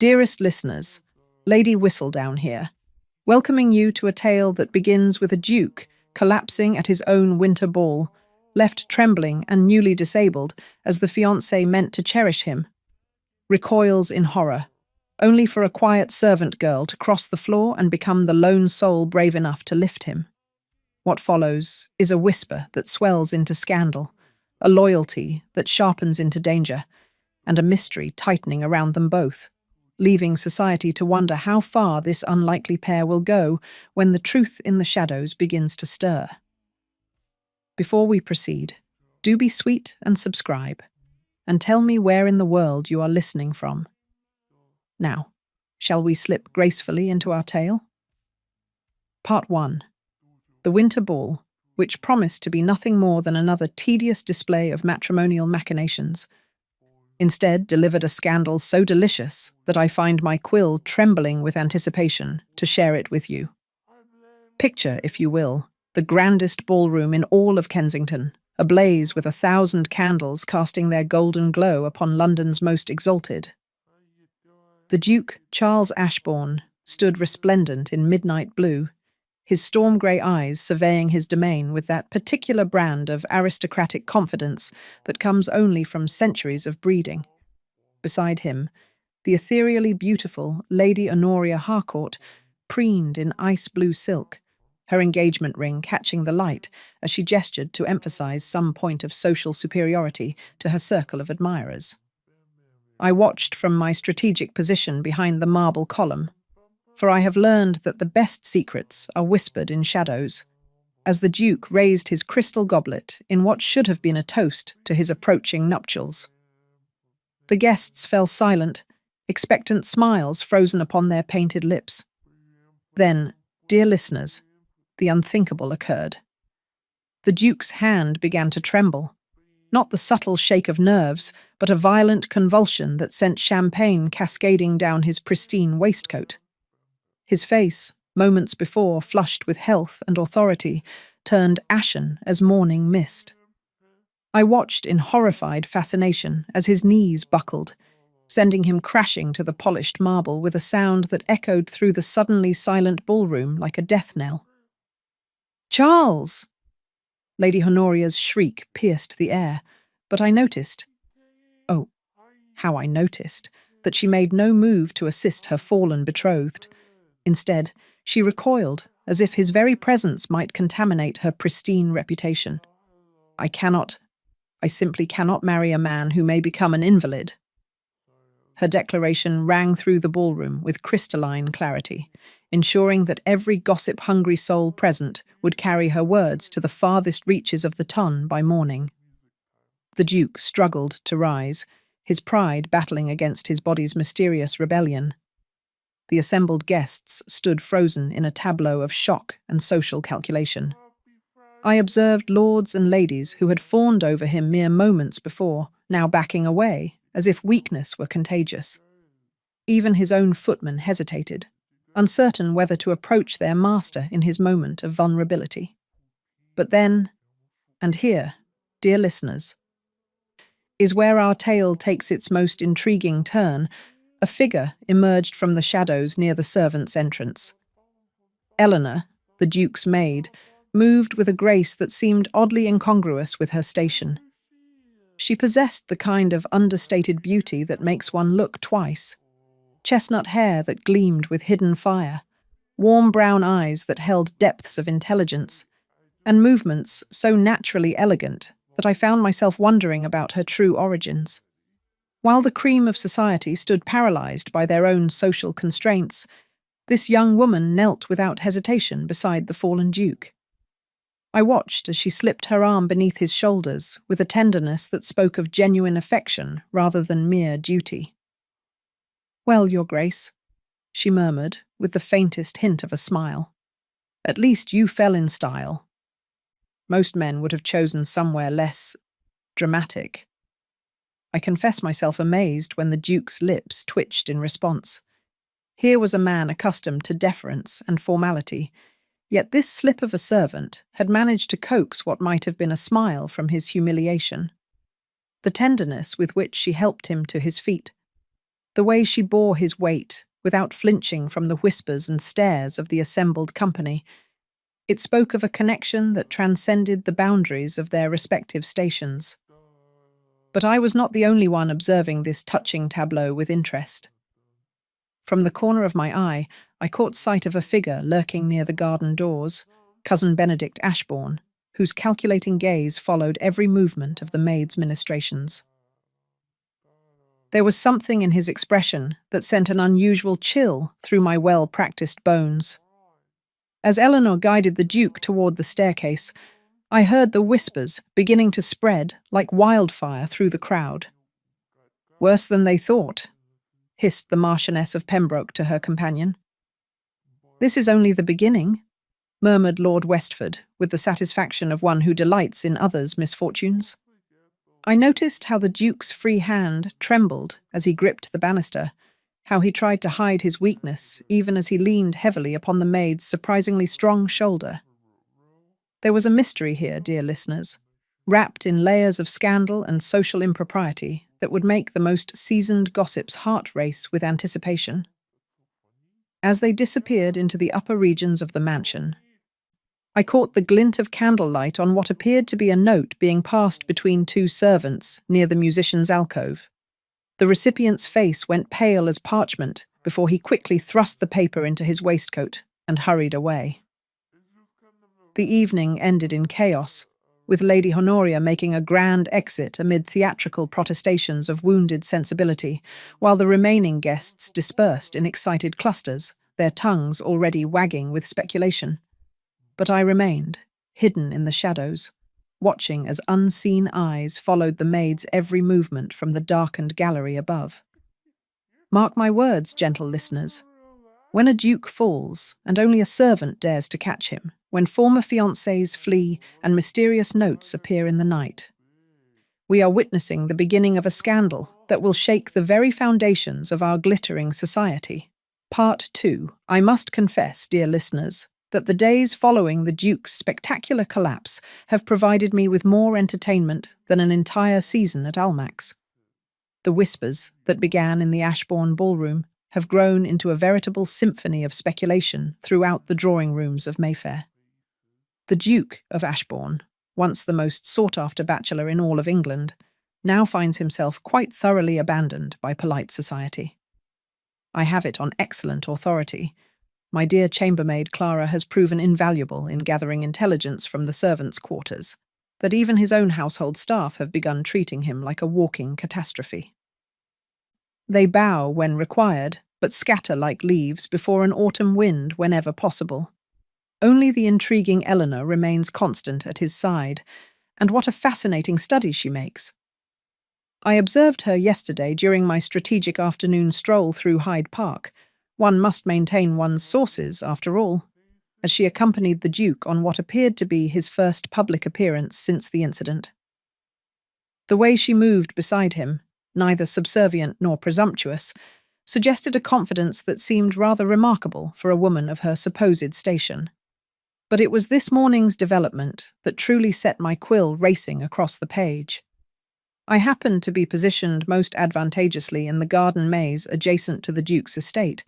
Dearest listeners, Lady Whistledown here, welcoming you to a tale that begins with a duke collapsing at his own winter ball, left trembling and newly disabled as the fiancée meant to cherish him, recoils in horror, only for a quiet servant girl to cross the floor and become the lone soul brave enough to lift him. What follows is a whisper that swells into scandal, a loyalty that sharpens into danger, and a mystery tightening around them both, leaving society to wonder how far this unlikely pair will go when the truth in the shadows begins to stir. Before we proceed, do be sweet and subscribe, and tell me where in the world you are listening from. Now, shall we slip gracefully into our tale? Part 1. The Winter Ball, which promised to be nothing more than another tedious display of matrimonial machinations, instead delivered a scandal so delicious that I find my quill trembling with anticipation to share it with you. Picture, if you will, the grandest ballroom in all of Kensington, ablaze with 1,000 candles casting their golden glow upon London's most exalted. The Duke, Charles Ashbourne, stood resplendent in midnight blue, his storm-grey eyes surveying his domain with that particular brand of aristocratic confidence that comes only from centuries of breeding. Beside him, the ethereally beautiful Lady Honoria Harcourt preened in ice-blue silk, her engagement ring catching the light as she gestured to emphasize some point of social superiority to her circle of admirers. I watched from my strategic position behind the marble column, for I have learned that the best secrets are whispered in shadows, as the Duke raised his crystal goblet in what should have been a toast to his approaching nuptials. The guests fell silent, expectant smiles frozen upon their painted lips. Then, dear listeners, the unthinkable occurred. The Duke's hand began to tremble, not the subtle shake of nerves, but a violent convulsion that sent champagne cascading down his pristine waistcoat. His face, moments before flushed with health and authority, turned ashen as morning mist. I watched in horrified fascination as his knees buckled, sending him crashing to the polished marble with a sound that echoed through the suddenly silent ballroom like a death knell. "Charles!" Lady Honoria's shriek pierced the air, but I noticed, how I noticed, that she made no move to assist her fallen betrothed. Instead, she recoiled, as if his very presence might contaminate her pristine reputation. I simply cannot marry a man who may become an invalid." Her declaration rang through the ballroom with crystalline clarity, ensuring that every gossip-hungry soul present would carry her words to the farthest reaches of the ton by morning. The Duke struggled to rise, his pride battling against his body's mysterious rebellion. The assembled guests stood frozen in a tableau of shock and social calculation. I observed lords and ladies who had fawned over him mere moments before, now backing away, as if weakness were contagious. Even his own footmen hesitated, uncertain whether to approach their master in his moment of vulnerability. But then, and here, dear listeners, is where our tale takes its most intriguing turn. A figure emerged from the shadows near the servants' entrance. Eleanor, the Duke's maid, moved with a grace that seemed oddly incongruous with her station. She possessed the kind of understated beauty that makes one look twice. Chestnut hair that gleamed with hidden fire, warm brown eyes that held depths of intelligence, and movements so naturally elegant that I found myself wondering about her true origins. While the cream of society stood paralyzed by their own social constraints, this young woman knelt without hesitation beside the fallen Duke. I watched as she slipped her arm beneath his shoulders with a tenderness that spoke of genuine affection rather than mere duty. "Well, Your Grace," she murmured with the faintest hint of a smile. "At least you fell in style. Most men would have chosen somewhere less dramatic." I confess myself amazed when the Duke's lips twitched in response. Here was a man accustomed to deference and formality, yet this slip of a servant had managed to coax what might have been a smile from his humiliation. The tenderness with which she helped him to his feet, the way she bore his weight, without flinching from the whispers and stares of the assembled company. It spoke of a connection that transcended the boundaries of their respective stations. But I was not the only one observing this touching tableau with interest. From the corner of my eye, I caught sight of a figure lurking near the garden doors, Cousin Benedict Ashbourne, whose calculating gaze followed every movement of the maid's ministrations. There was something in his expression that sent an unusual chill through my well-practiced bones. As Eleanor guided the Duke toward the staircase, I heard the whispers beginning to spread like wildfire through the crowd. "Worse than they thought," hissed the Marchioness of Pembroke to her companion. "This is only the beginning," murmured Lord Westford, with the satisfaction of one who delights in others' misfortunes. I noticed how the Duke's free hand trembled as he gripped the banister, how he tried to hide his weakness even as he leaned heavily upon the maid's surprisingly strong shoulder. There was a mystery here, dear listeners, wrapped in layers of scandal and social impropriety that would make the most seasoned gossip's heart race with anticipation. As they disappeared into the upper regions of the mansion, I caught the glint of candlelight on what appeared to be a note being passed between two servants near the musician's alcove. The recipient's face went pale as parchment before he quickly thrust the paper into his waistcoat and hurried away. The evening ended in chaos, with Lady Honoria making a grand exit amid theatrical protestations of wounded sensibility, while the remaining guests dispersed in excited clusters, their tongues already wagging with speculation. But I remained, hidden in the shadows, watching as unseen eyes followed the maid's every movement from the darkened gallery above. Mark my words, gentle listeners. When a duke falls, and only a servant dares to catch him, when former fiancés flee and mysterious notes appear in the night, we are witnessing the beginning of a scandal that will shake the very foundations of our glittering society. Part 2. I must confess, dear listeners, that the days following the Duke's spectacular collapse have provided me with more entertainment than an entire season at Almack's. The whispers that began in the Ashbourne ballroom have grown into a veritable symphony of speculation throughout the drawing rooms of Mayfair. The Duke of Ashbourne, once the most sought-after bachelor in all of England, now finds himself quite thoroughly abandoned by polite society. I have it on excellent authority. My dear chambermaid Clara has proven invaluable in gathering intelligence from the servants' quarters, that even his own household staff have begun treating him like a walking catastrophe. They bow when required, but scatter like leaves before an autumn wind whenever possible. Only the intriguing Eleanor remains constant at his side, and what a fascinating study she makes. I observed her yesterday during my strategic afternoon stroll through Hyde Park. One must maintain one's sources, after all, as she accompanied the Duke on what appeared to be his first public appearance since the incident. The way she moved beside him, neither subservient nor presumptuous, suggested a confidence that seemed rather remarkable for a woman of her supposed station. But it was this morning's development that truly set my quill racing across the page. I happened to be positioned most advantageously in the garden maze adjacent to the Duke's estate,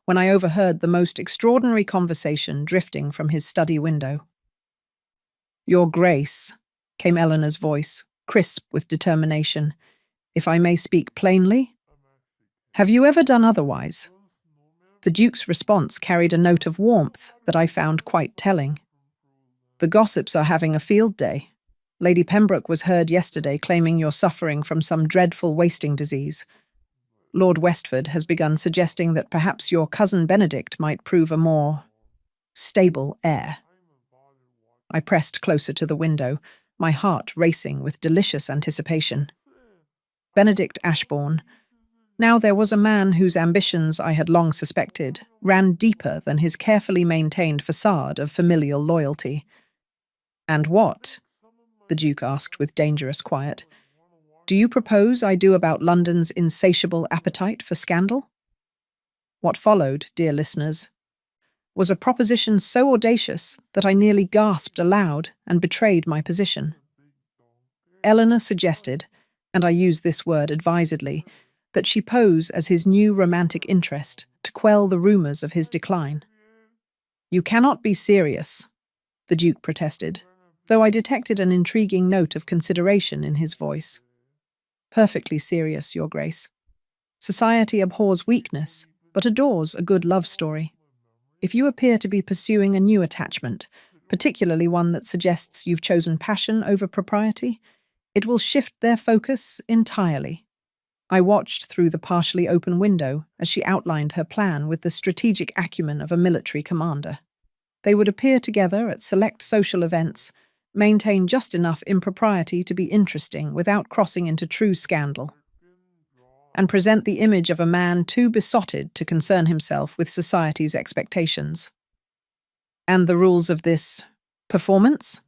when I overheard the most extraordinary conversation drifting from his study window. "Your Grace," came Eleanor's voice, crisp with determination, "if I may speak plainly? Have you ever done otherwise?" The Duke's response carried a note of warmth that I found quite telling. "The gossips are having a field day. Lady Pembroke was heard yesterday claiming you're suffering from some dreadful wasting disease. Lord Westford has begun suggesting that perhaps your cousin Benedict might prove a more stable heir." I pressed closer to the window, my heart racing with delicious anticipation. Benedict Ashbourne. Now there was a man whose ambitions I had long suspected ran deeper than his carefully maintained facade of familial loyalty. "And what?" the Duke asked with dangerous quiet. "Do you propose I do about London's insatiable appetite for scandal?" What followed, dear listeners, was a proposition so audacious that I nearly gasped aloud and betrayed my position. Eleanor suggested, and I use this word advisedly, that she pose as his new romantic interest to quell the rumors of his decline. "You cannot be serious," the Duke protested, though I detected an intriguing note of consideration in his voice. "Perfectly serious, Your Grace. Society abhors weakness, but adores a good love story. If you appear to be pursuing a new attachment, particularly one that suggests you've chosen passion over propriety, it will shift their focus entirely." I watched through the partially open window as she outlined her plan with the strategic acumen of a military commander. They would appear together at select social events, maintain just enough impropriety to be interesting without crossing into true scandal, and present the image of a man too besotted to concern himself with society's expectations. "And the rules of this performance?"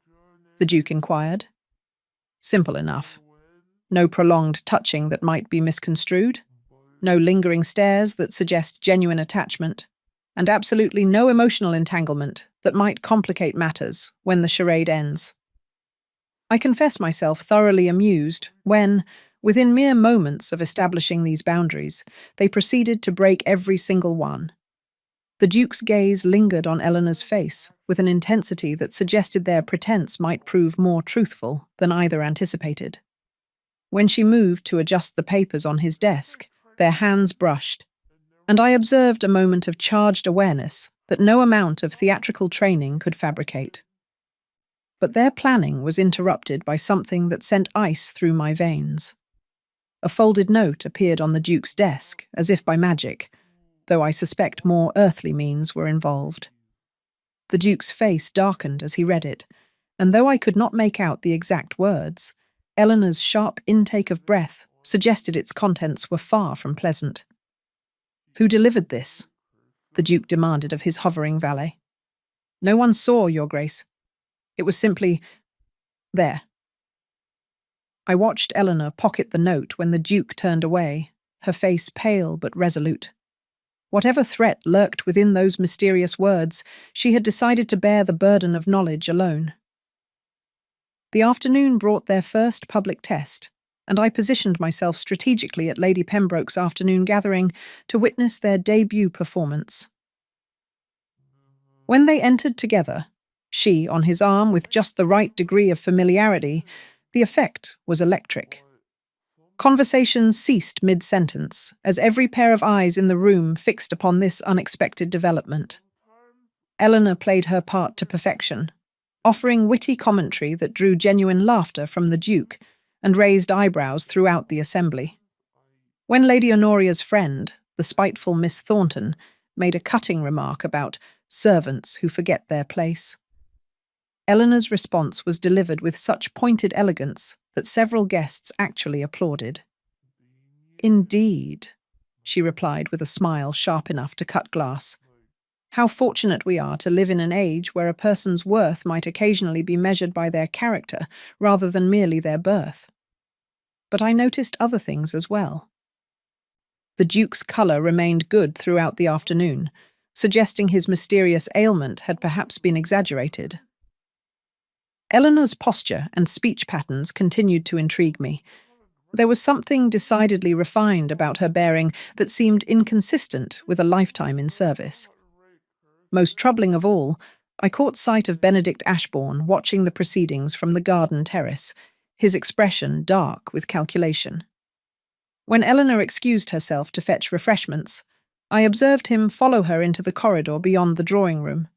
the Duke inquired. "Simple enough. No prolonged touching that might be misconstrued, no lingering stares that suggest genuine attachment, and absolutely no emotional entanglement that might complicate matters when the charade ends." I confess myself thoroughly amused when, within mere moments of establishing these boundaries, they proceeded to break every single one. The Duke's gaze lingered on Eleanor's face with an intensity that suggested their pretense might prove more truthful than either anticipated. When she moved to adjust the papers on his desk, their hands brushed, and I observed a moment of charged awareness that no amount of theatrical training could fabricate. But their planning was interrupted by something that sent ice through my veins. A folded note appeared on the Duke's desk, as if by magic, though I suspect more earthly means were involved. The Duke's face darkened as he read it, and though I could not make out the exact words, Eleanor's sharp intake of breath suggested its contents were far from pleasant. "Who delivered this?" the Duke demanded of his hovering valet. "No one saw, Your Grace. It was simply there." I watched Eleanor pocket the note when the Duke turned away, her face pale but resolute. Whatever threat lurked within those mysterious words, she had decided to bear the burden of knowledge alone. The afternoon brought their first public test, and I positioned myself strategically at Lady Pembroke's afternoon gathering to witness their debut performance. When they entered together, she on his arm with just the right degree of familiarity, the effect was electric. Conversations ceased mid-sentence, as every pair of eyes in the room fixed upon this unexpected development. Eleanor played her part to perfection, offering witty commentary that drew genuine laughter from the Duke and raised eyebrows throughout the assembly. When Lady Honoria's friend, the spiteful Miss Thornton, made a cutting remark about servants who forget their place, Eleanor's response was delivered with such pointed elegance that several guests actually applauded. "Indeed," she replied with a smile sharp enough to cut glass. "How fortunate we are to live in an age where a person's worth might occasionally be measured by their character rather than merely their birth." But I noticed other things as well. The Duke's colour remained good throughout the afternoon, suggesting his mysterious ailment had perhaps been exaggerated. Eleanor's posture and speech patterns continued to intrigue me. There was something decidedly refined about her bearing that seemed inconsistent with a lifetime in service. Most troubling of all, I caught sight of Benedict Ashbourne watching the proceedings from the garden terrace, his expression dark with calculation. When Eleanor excused herself to fetch refreshments, I observed him follow her into the corridor beyond the drawing room.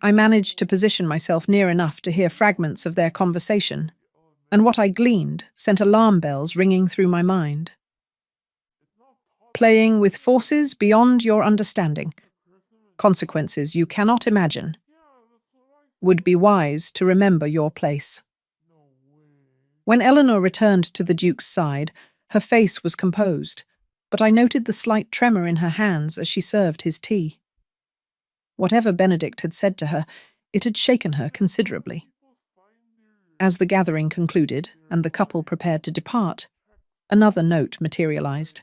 I managed to position myself near enough to hear fragments of their conversation, and what I gleaned sent alarm bells ringing through my mind. "Playing with forces beyond your understanding. Consequences you cannot imagine. Would be wise to remember your place." When Eleanor returned to the Duke's side, her face was composed, but I noted the slight tremor in her hands as she served his tea. Whatever Benedict had said to her, it had shaken her considerably. As the gathering concluded and the couple prepared to depart, another note materialized,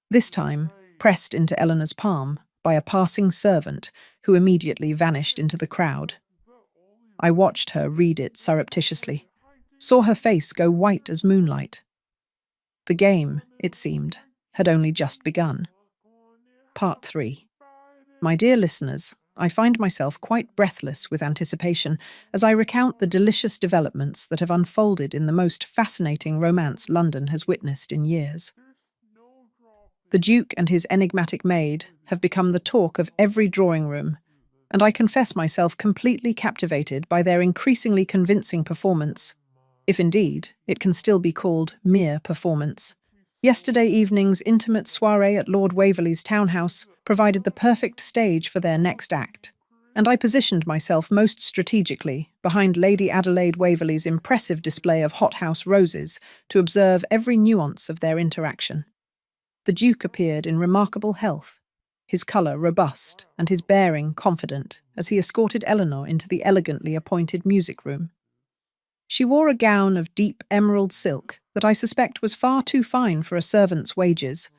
this time pressed into Eleanor's palm by a passing servant who immediately vanished into the crowd. I watched her read it surreptitiously, saw her face go white as moonlight. The game, it seemed, had only just begun. Part 3. My dear listeners, I find myself quite breathless with anticipation as I recount the delicious developments that have unfolded in the most fascinating romance London has witnessed in years. The Duke and his enigmatic maid have become the talk of every drawing room, and I confess myself completely captivated by their increasingly convincing performance, if indeed it can still be called mere performance. Yesterday evening's intimate soirée at Lord Waverley's townhouse provided the perfect stage for their next act, and I positioned myself most strategically behind Lady Adelaide Waverley's impressive display of hothouse roses to observe every nuance of their interaction. The Duke appeared in remarkable health, his colour robust and his bearing confident as he escorted Eleanor into the elegantly appointed music room. She wore a gown of deep emerald silk that I suspect was far too fine for a servant's wages,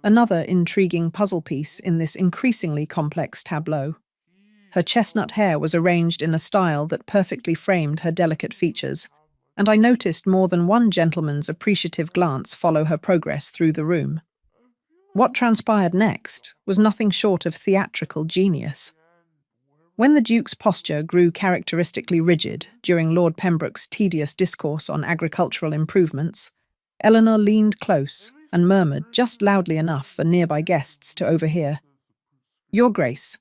another intriguing puzzle piece in this increasingly complex tableau. Her chestnut hair was arranged in a style that perfectly framed her delicate features, and I noticed more than one gentleman's appreciative glance follow her progress through the room. What transpired next was nothing short of theatrical genius. When the Duke's posture grew characteristically rigid during Lord Pembroke's tedious discourse on agricultural improvements, Eleanor leaned close and murmured just loudly enough for nearby guests to overhear, "Your Grace,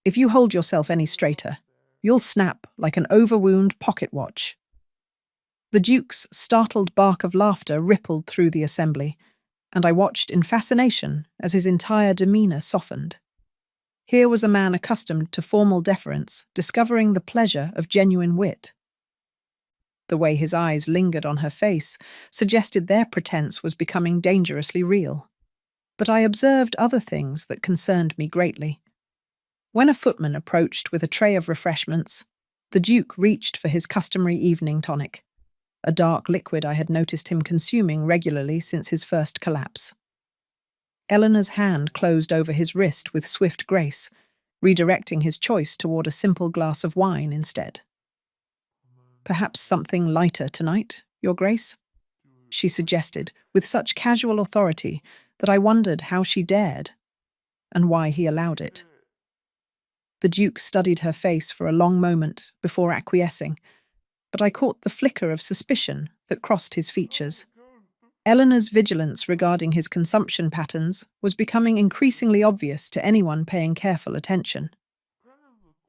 if you hold yourself any straighter, you'll snap like an overwound pocket watch." The Duke's startled bark of laughter rippled through the assembly, and I watched in fascination as his entire demeanour softened. Here was a man accustomed to formal deference, discovering the pleasure of genuine wit. The way his eyes lingered on her face suggested their pretense was becoming dangerously real. But I observed other things that concerned me greatly. When a footman approached with a tray of refreshments, the Duke reached for his customary evening tonic, a dark liquid I had noticed him consuming regularly since his first collapse. Eleanor's hand closed over his wrist with swift grace, redirecting his choice toward a simple glass of wine instead. "Perhaps something lighter tonight, Your Grace?" she suggested with such casual authority that I wondered how she dared, and why he allowed it. The Duke studied her face for a long moment before acquiescing, but I caught the flicker of suspicion that crossed his features. Eleanor's vigilance regarding his consumption patterns was becoming increasingly obvious to anyone paying careful attention.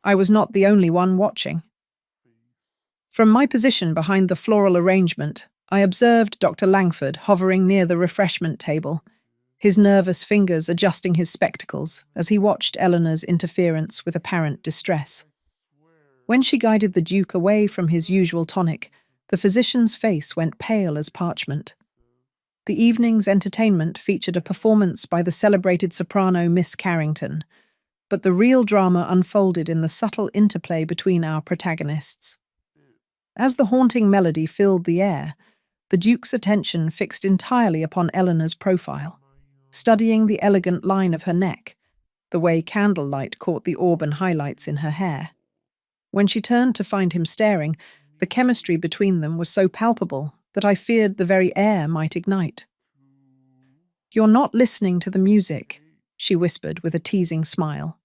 I was not the only one watching. From my position behind the floral arrangement, I observed Dr. Langford hovering near the refreshment table, his nervous fingers adjusting his spectacles as he watched Eleanor's interference with apparent distress. When she guided the Duke away from his usual tonic, the physician's face went pale as parchment. The evening's entertainment featured a performance by the celebrated soprano Miss Carrington, but the real drama unfolded in the subtle interplay between our protagonists. As the haunting melody filled the air, the Duke's attention fixed entirely upon Eleanor's profile, studying the elegant line of her neck, the way candlelight caught the auburn highlights in her hair. When she turned to find him staring, the chemistry between them was so palpable that I feared the very air might ignite. "You're not listening to the music," she whispered with a teasing smile.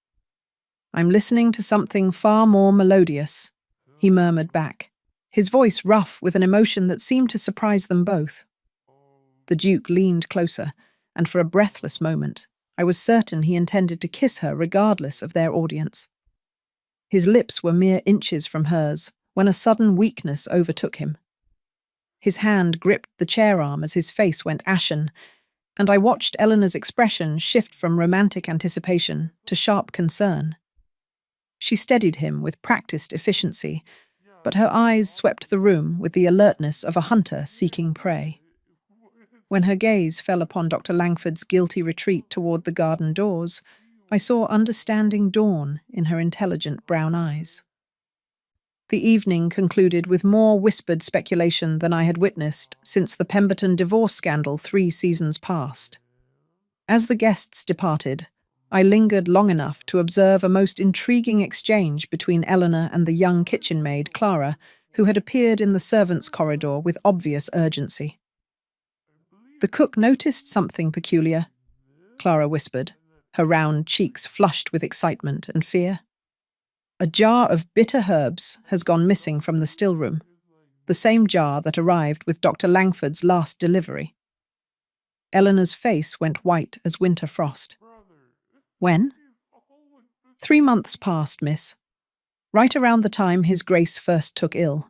"I'm listening to something far more melodious," he murmured back, his voice rough with an emotion that seemed to surprise them both. The Duke leaned closer, and for a breathless moment, I was certain he intended to kiss her regardless of their audience. His lips were mere inches from hers when a sudden weakness overtook him. His hand gripped the chair arm as his face went ashen, and I watched Eleanor's expression shift from romantic anticipation to sharp concern. She steadied him with practiced efficiency, but her eyes swept the room with the alertness of a hunter seeking prey. When her gaze fell upon Dr. Langford's guilty retreat toward the garden doors, I saw understanding dawn in her intelligent brown eyes. The evening concluded with more whispered speculation than I had witnessed since the Pemberton divorce scandal 3 seasons past. As the guests departed, I lingered long enough to observe a most intriguing exchange between Eleanor and the young kitchen maid, Clara, who had appeared in the servants' corridor with obvious urgency. The cook noticed something peculiar, Clara whispered, her round cheeks flushed with excitement and fear. A jar of bitter herbs has gone missing from the still room, the same jar that arrived with Dr. Langford's last delivery. Eleanor's face went white as winter frost. When? 3 months past, miss. Right around the time His Grace first took ill.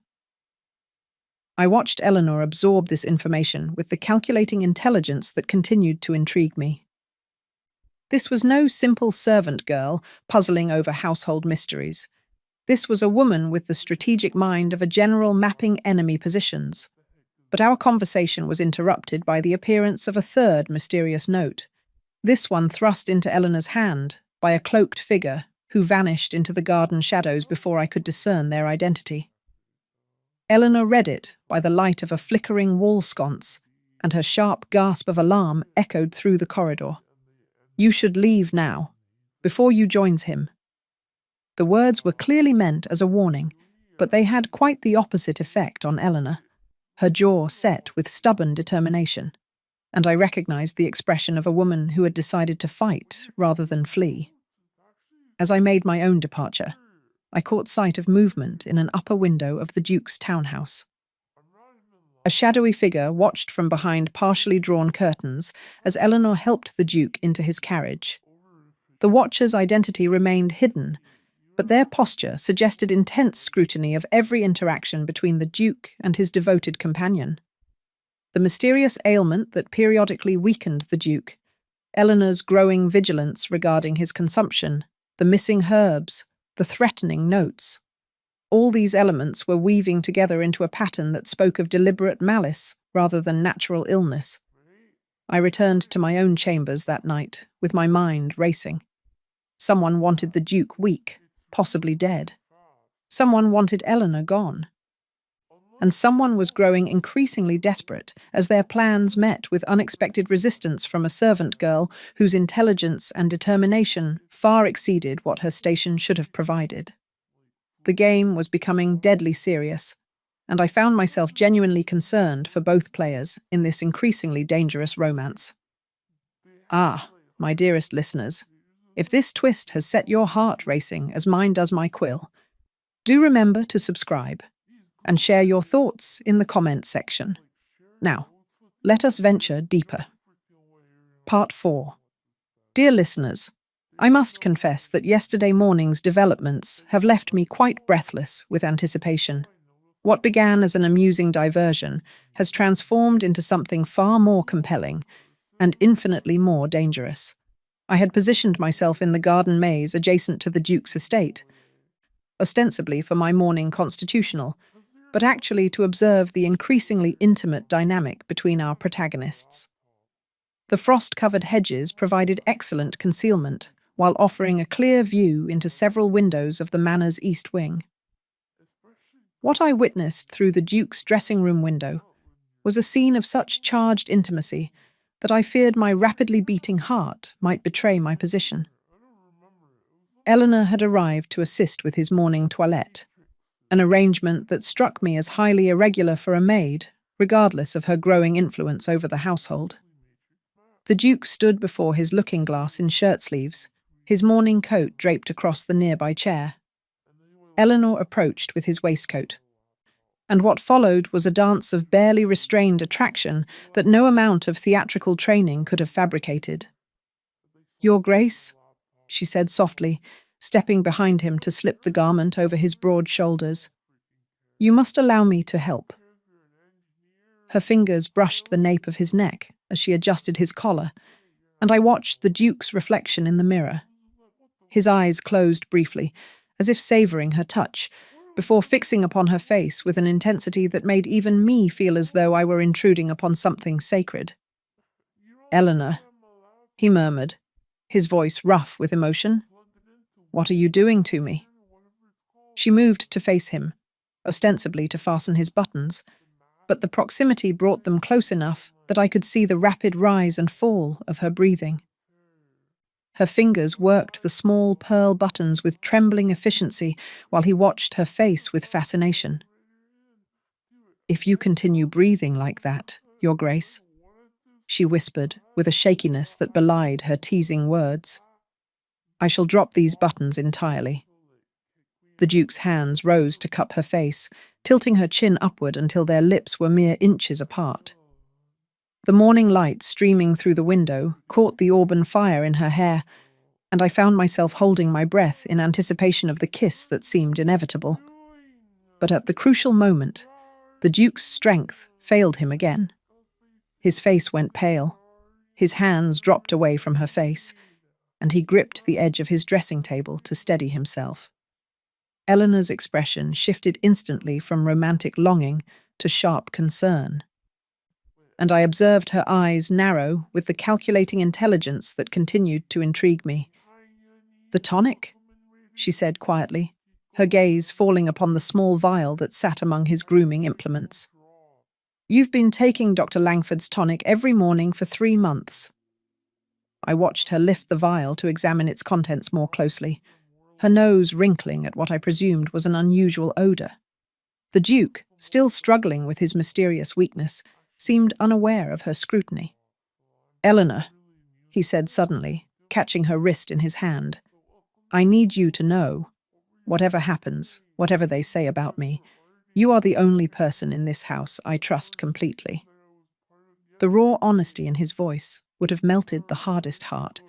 I watched Eleanor absorb this information with the calculating intelligence that continued to intrigue me. This was no simple servant girl puzzling over household mysteries. This was a woman with the strategic mind of a general mapping enemy positions. But our conversation was interrupted by the appearance of a third mysterious note, this one thrust into Eleanor's hand by a cloaked figure who vanished into the garden shadows before I could discern their identity. Eleanor read it by the light of a flickering wall sconce, and her sharp gasp of alarm echoed through the corridor. "You should leave now, before you joins him." The words were clearly meant as a warning, but they had quite the opposite effect on Eleanor. Her jaw set with stubborn determination, and I recognized the expression of a woman who had decided to fight rather than flee. As I made my own departure, I caught sight of movement in an upper window of the Duke's townhouse. A shadowy figure watched from behind partially drawn curtains as Eleanor helped the Duke into his carriage. The watcher's identity remained hidden, but their posture suggested intense scrutiny of every interaction between the Duke and his devoted companion. The mysterious ailment that periodically weakened the Duke, Eleanor's growing vigilance regarding his consumption, the missing herbs, the threatening notes. All these elements were weaving together into a pattern that spoke of deliberate malice rather than natural illness. I returned to my own chambers that night, with my mind racing. Someone wanted the Duke weak, possibly dead. Someone wanted Eleanor gone. And someone was growing increasingly desperate as their plans met with unexpected resistance from a servant girl whose intelligence and determination far exceeded what her station should have provided. The game was becoming deadly serious, and I found myself genuinely concerned for both players in this increasingly dangerous romance. Ah, my dearest listeners, if this twist has set your heart racing as mine does my quill, do remember to subscribe and share your thoughts in the comments section. Now, let us venture deeper. Part 4. Dear listeners, I must confess that yesterday morning's developments have left me quite breathless with anticipation. What began as an amusing diversion has transformed into something far more compelling and infinitely more dangerous. I had positioned myself in the garden maze adjacent to the Duke's estate, ostensibly for my morning constitutional, but actually to observe the increasingly intimate dynamic between our protagonists. The frost-covered hedges provided excellent concealment, while offering a clear view into several windows of the manor's east wing. What I witnessed through the Duke's dressing-room window was a scene of such charged intimacy that I feared my rapidly beating heart might betray my position. Eleanor had arrived to assist with his morning toilette, an arrangement that struck me as highly irregular for a maid, regardless of her growing influence over the household. The Duke stood before his looking-glass in shirt-sleeves, his morning coat draped across the nearby chair. Eleanor approached with his waistcoat, and what followed was a dance of barely restrained attraction that no amount of theatrical training could have fabricated. "Your Grace," she said softly, stepping behind him to slip the garment over his broad shoulders. "You must allow me to help." Her fingers brushed the nape of his neck as she adjusted his collar, and I watched the Duke's reflection in the mirror. His eyes closed briefly, as if savouring her touch, before fixing upon her face with an intensity that made even me feel as though I were intruding upon something sacred. "Eleanor," he murmured, his voice rough with emotion. "What are you doing to me?" She moved to face him, ostensibly to fasten his buttons, but the proximity brought them close enough that I could see the rapid rise and fall of her breathing. Her fingers worked the small pearl buttons with trembling efficiency while he watched her face with fascination. "If you continue breathing like that, Your Grace," she whispered, with a shakiness that belied her teasing words. "I shall drop these buttons entirely." The Duke's hands rose to cup her face, tilting her chin upward until their lips were mere inches apart. The morning light streaming through the window caught the auburn fire in her hair, and I found myself holding my breath in anticipation of the kiss that seemed inevitable. But at the crucial moment, the Duke's strength failed him again. His face went pale, his hands dropped away from her face, and he gripped the edge of his dressing table to steady himself. Eleanor's expression shifted instantly from romantic longing to sharp concern, and I observed her eyes narrow with the calculating intelligence that continued to intrigue me. "The tonic?" she said quietly, her gaze falling upon the small vial that sat among his grooming implements. "You've been taking Dr. Langford's tonic every morning for 3 months." I watched her lift the vial to examine its contents more closely, her nose wrinkling at what I presumed was an unusual odour. The Duke, still struggling with his mysterious weakness, seemed unaware of her scrutiny. "Eleanor," he said suddenly, catching her wrist in his hand, "I need you to know, whatever happens, whatever they say about me, you are the only person in this house I trust completely." The raw honesty in his voice would have melted the hardest heart,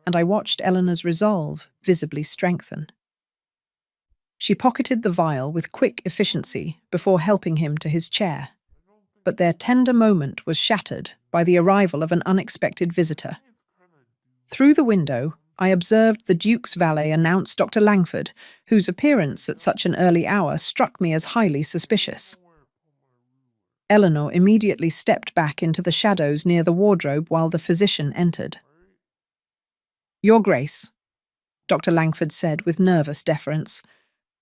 and I watched Eleanor's resolve visibly strengthen. She pocketed the vial with quick efficiency before helping him to his chair. But their tender moment was shattered by the arrival of an unexpected visitor. Through the window, I observed the Duke's valet announce Dr. Langford, whose appearance at such an early hour struck me as highly suspicious. Eleanor immediately stepped back into the shadows near the wardrobe while the physician entered. "Your Grace," Dr. Langford said with nervous deference,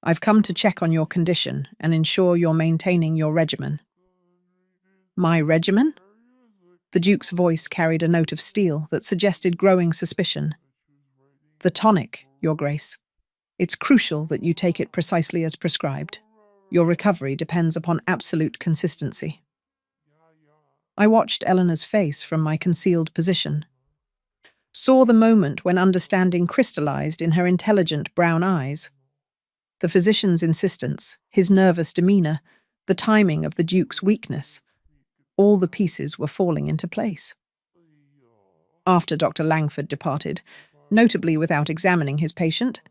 "I've come to check on your condition and ensure you're maintaining your regimen." "My regimen?" The Duke's voice carried a note of steel that suggested growing suspicion. "The tonic, Your Grace. It's crucial that you take it precisely as prescribed. Your recovery depends upon absolute consistency." I watched Eleanor's face from my concealed position, saw the moment when understanding crystallized in her intelligent brown eyes. The physician's insistence, his nervous demeanor, the timing of the Duke's weakness, all the pieces were falling into place. After Dr. Langford departed, notably without examining his patient,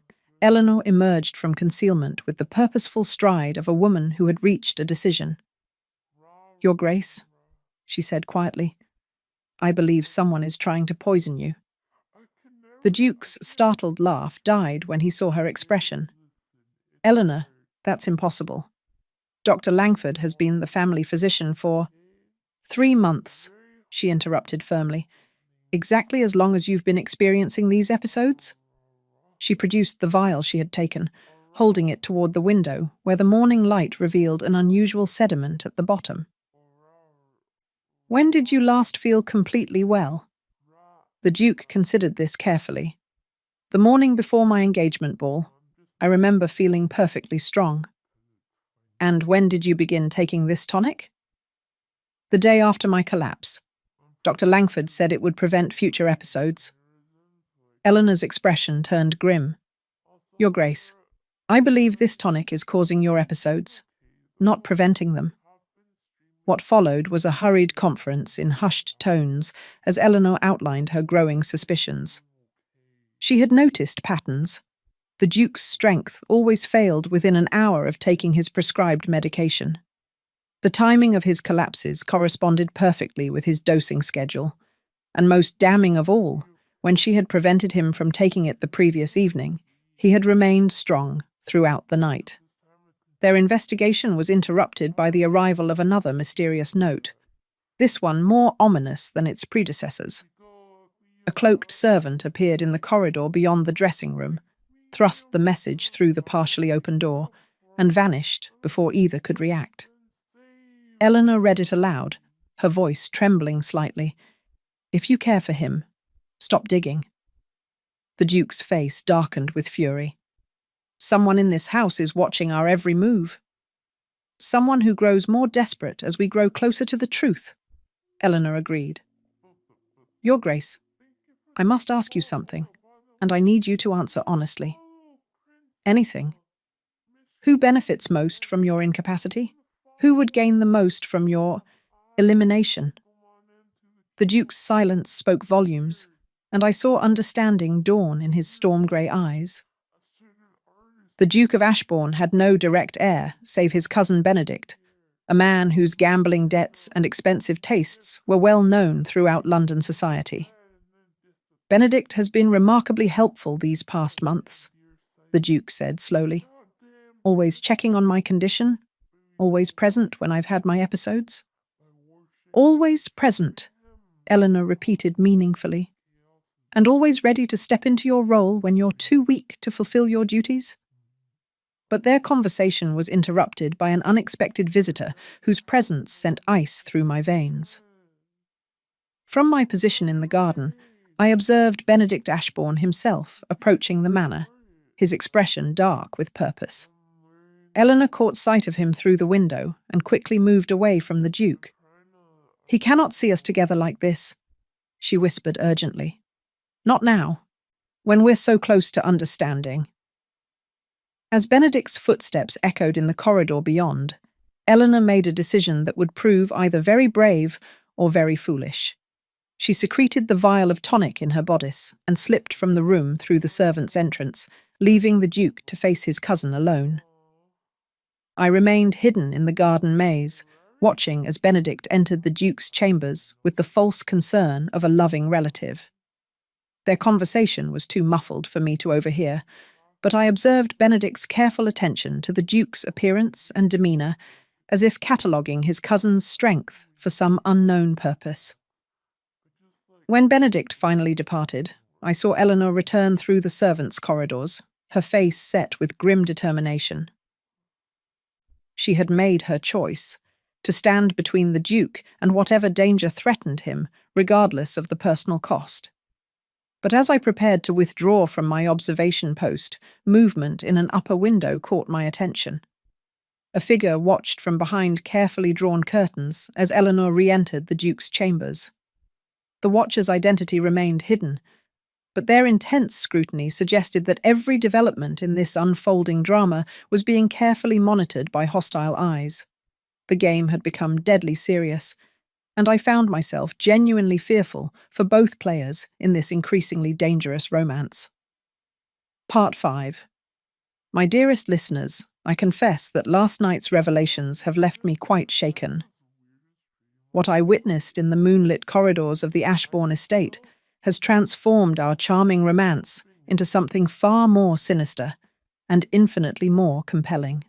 Eleanor emerged from concealment with the purposeful stride of a woman who had reached a decision. "Your Grace," she said quietly, "I believe someone is trying to poison you." The Duke's startled laugh died when he saw her expression. "Eleanor, that's impossible. Dr. Langford has been the family physician for 3 months, she interrupted firmly. "Exactly as long as you've been experiencing these episodes?" She produced the vial she had taken, holding it toward the window, where the morning light revealed an unusual sediment at the bottom. "When did you last feel completely well?" The Duke considered this carefully. "The morning before my engagement ball. I remember feeling perfectly strong." "And when did you begin taking this tonic?" "The day after my collapse. Dr. Langford said it would prevent future episodes." Eleanor's expression turned grim. "Your Grace, I believe this tonic is causing your episodes, not preventing them." What followed was a hurried conference in hushed tones as Eleanor outlined her growing suspicions. She had noticed patterns. The Duke's strength always failed within an hour of taking his prescribed medication. The timing of his collapses corresponded perfectly with his dosing schedule, and most damning of all, when she had prevented him from taking it the previous evening, he had remained strong throughout the night. Their investigation was interrupted by the arrival of another mysterious note, this one more ominous than its predecessors. A cloaked servant appeared in the corridor beyond the dressing room, thrust the message through the partially open door, and vanished before either could react. Eleanor read it aloud, her voice trembling slightly. "If you care for him, stop digging." The Duke's face darkened with fury. "Someone in this house is watching our every move. Someone who grows more desperate as we grow closer to the truth," Eleanor agreed. Your Grace, I must ask you something, and I need you to answer honestly. Anything. Who benefits most from your incapacity? Who would gain the most from your elimination? The Duke's silence spoke volumes, and I saw understanding dawn in his storm-grey eyes. The Duke of Ashbourne had no direct heir save his cousin Benedict, a man whose gambling debts and expensive tastes were well known throughout London society. Benedict has been remarkably helpful these past months, the Duke said slowly. Always checking on my condition, always present when I've had my episodes. Always present, Eleanor repeated meaningfully. And always ready to step into your role when you're too weak to fulfill your duties? But their conversation was interrupted by an unexpected visitor whose presence sent ice through my veins. From my position in the garden, I observed Benedict Ashbourne himself approaching the manor, his expression dark with purpose. Eleanor caught sight of him through the window and quickly moved away from the Duke. "He cannot see us together like this," she whispered urgently. "Not now, when we're so close to understanding." As Benedict's footsteps echoed in the corridor beyond, Eleanor made a decision that would prove either very brave or very foolish. She secreted the vial of tonic in her bodice and slipped from the room through the servants' entrance, leaving the Duke to face his cousin alone. I remained hidden in the garden maze, watching as Benedict entered the Duke's chambers with the false concern of a loving relative. Their conversation was too muffled for me to overhear, but I observed Benedict's careful attention to the Duke's appearance and demeanour, as if cataloguing his cousin's strength for some unknown purpose. When Benedict finally departed, I saw Eleanor return through the servants' corridors, her face set with grim determination. She had made her choice, to stand between the Duke and whatever danger threatened him, regardless of the personal cost. But as I prepared to withdraw from my observation post, movement in an upper window caught my attention. A figure watched from behind carefully drawn curtains as Eleanor re-entered the Duke's chambers. The watcher's identity remained hidden, but their intense scrutiny suggested that every development in this unfolding drama was being carefully monitored by hostile eyes. The game had become deadly serious, and I found myself genuinely fearful for both players in this increasingly dangerous romance. Part 5. My dearest listeners, I confess that last night's revelations have left me quite shaken. What I witnessed in the moonlit corridors of the Ashbourne estate has transformed our charming romance into something far more sinister and infinitely more compelling.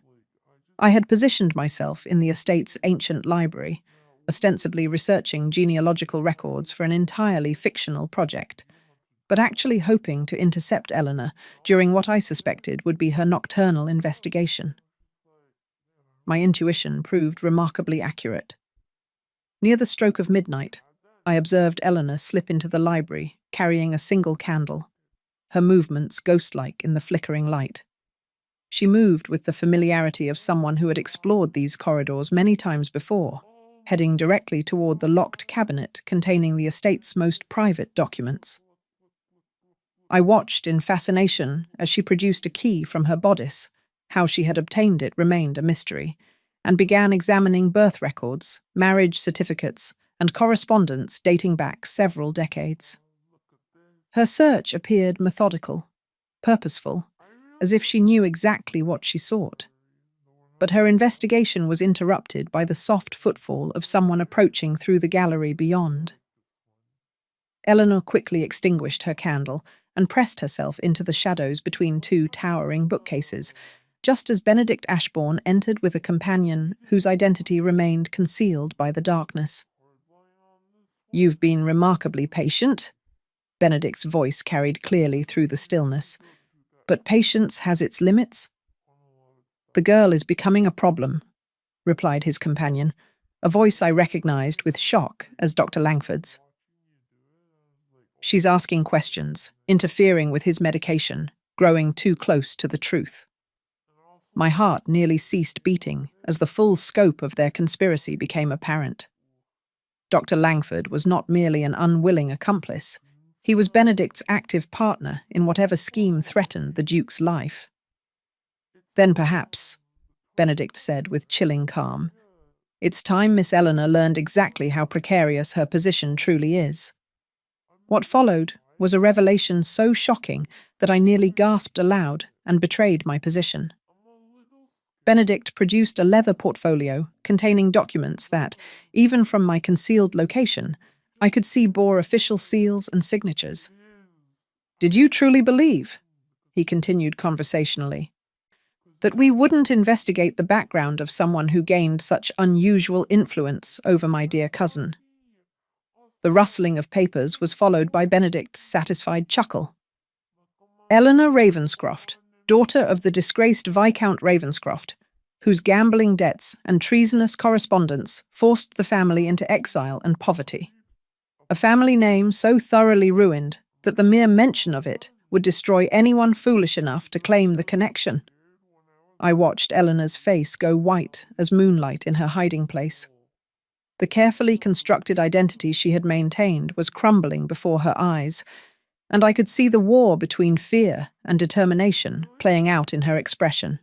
I had positioned myself in the estate's ancient library, ostensibly researching genealogical records for an entirely fictional project, but actually hoping to intercept Eleanor during what I suspected would be her nocturnal investigation. My intuition proved remarkably accurate. Near the stroke of midnight, I observed Eleanor slip into the library, carrying a single candle, her movements ghost-like in the flickering light. She moved with the familiarity of someone who had explored these corridors many times before, heading directly toward the locked cabinet containing the estate's most private documents. I watched in fascination as she produced a key from her bodice. How she had obtained it remained a mystery, and began examining birth records, marriage certificates, and correspondence dating back several decades. Her search appeared methodical, purposeful, as if she knew exactly what she sought. But her investigation was interrupted by the soft footfall of someone approaching through the gallery beyond. Eleanor quickly extinguished her candle and pressed herself into the shadows between two towering bookcases, just as Benedict Ashbourne entered with a companion whose identity remained concealed by the darkness. "You've been remarkably patient," Benedict's voice carried clearly through the stillness. "But patience has its limits." "The girl is becoming a problem," replied his companion, a voice I recognized with shock as Dr. Langford's. "She's asking questions, interfering with his medication, growing too close to the truth." My heart nearly ceased beating as the full scope of their conspiracy became apparent. Dr. Langford was not merely an unwilling accomplice. He was Benedict's active partner in whatever scheme threatened the Duke's life. "Then perhaps," Benedict said with chilling calm, "it's time Miss Eleanor learned exactly how precarious her position truly is." What followed was a revelation so shocking that I nearly gasped aloud and betrayed my position. Benedict produced a leather portfolio containing documents that, even from my concealed location, I could see bore official seals and signatures. "Did you truly believe," he continued conversationally, "that we wouldn't investigate the background of someone who gained such unusual influence over my dear cousin?" The rustling of papers was followed by Benedict's satisfied chuckle. "Eleanor Ravenscroft, daughter of the disgraced Viscount Ravenscroft, whose gambling debts and treasonous correspondence forced the family into exile and poverty. A family name so thoroughly ruined that the mere mention of it would destroy anyone foolish enough to claim the connection." I watched Eleanor's face go white as moonlight in her hiding place. The carefully constructed identity she had maintained was crumbling before her eyes, and I could see the war between fear and determination playing out in her expression.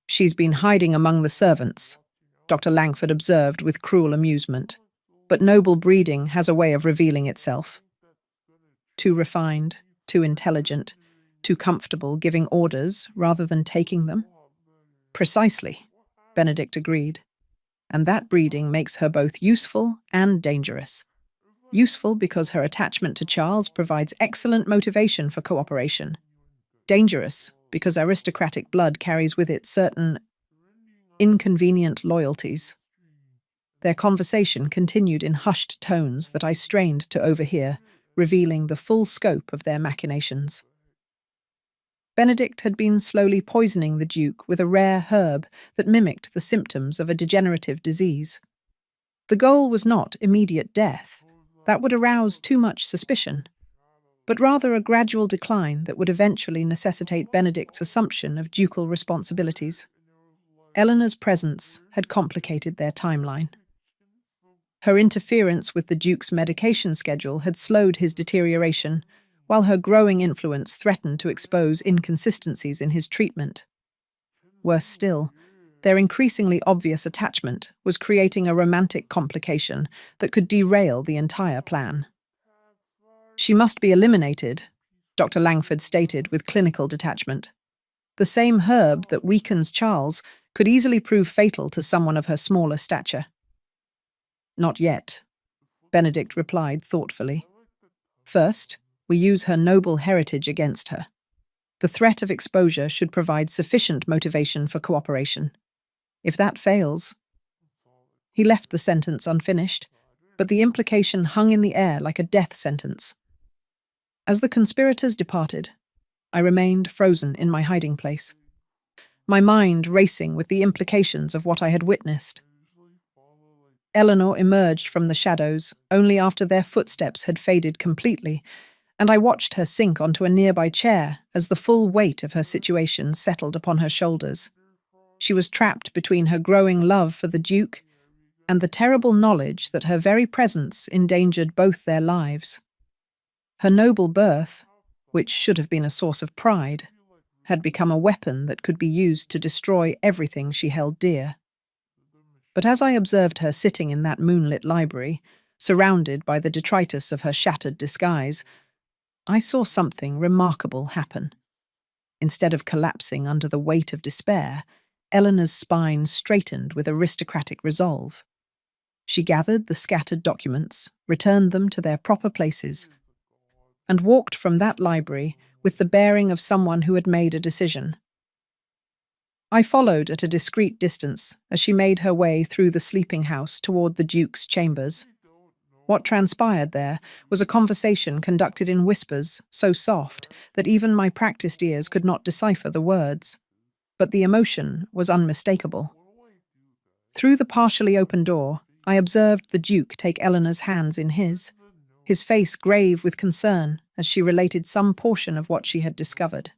"She's been hiding among the servants," Dr. Langford observed with cruel amusement. "But noble breeding has a way of revealing itself. Too refined, too intelligent, too comfortable giving orders rather than taking them." "Precisely," Benedict agreed. "And that breeding makes her both useful and dangerous. Useful because her attachment to Charles provides excellent motivation for cooperation. Dangerous because aristocratic blood carries with it certain inconvenient loyalties." Their conversation continued in hushed tones that I strained to overhear, revealing the full scope of their machinations. Benedict had been slowly poisoning the Duke with a rare herb that mimicked the symptoms of a degenerative disease. The goal was not immediate death. That would arouse too much suspicion, but rather a gradual decline that would eventually necessitate Benedict's assumption of ducal responsibilities. Eleanor's presence had complicated their timeline. Her interference with the Duke's medication schedule had slowed his deterioration, while her growing influence threatened to expose inconsistencies in his treatment. Worse still, their increasingly obvious attachment was creating a romantic complication that could derail the entire plan. "She must be eliminated," Dr. Langford stated with clinical detachment. "The same herb that weakens Charles could easily prove fatal to someone of her smaller stature." "Not yet," Benedict replied thoughtfully. "First, we use her noble heritage against her. The threat of exposure should provide sufficient motivation for cooperation. If that fails—" He left the sentence unfinished, but the implication hung in the air like a death sentence. As the conspirators departed, I remained frozen in my hiding place, my mind racing with the implications of what I had witnessed. Eleanor emerged from the shadows only after their footsteps had faded completely, and I watched her sink onto a nearby chair as the full weight of her situation settled upon her shoulders. She was trapped between her growing love for the Duke and the terrible knowledge that her very presence endangered both their lives. Her noble birth, which should have been a source of pride, had become a weapon that could be used to destroy everything she held dear. But as I observed her sitting in that moonlit library, surrounded by the detritus of her shattered disguise, I saw something remarkable happen. Instead of collapsing under the weight of despair, Eleanor's spine straightened with aristocratic resolve. She gathered the scattered documents, returned them to their proper places, and walked from that library with the bearing of someone who had made a decision. I followed at a discreet distance as she made her way through the sleeping house toward the Duke's chambers. What transpired there was a conversation conducted in whispers so soft that even my practiced ears could not decipher the words. But the emotion was unmistakable. Through the partially open door, I observed the Duke take Eleanor's hands in his face grave with concern as she related some portion of what she had discovered.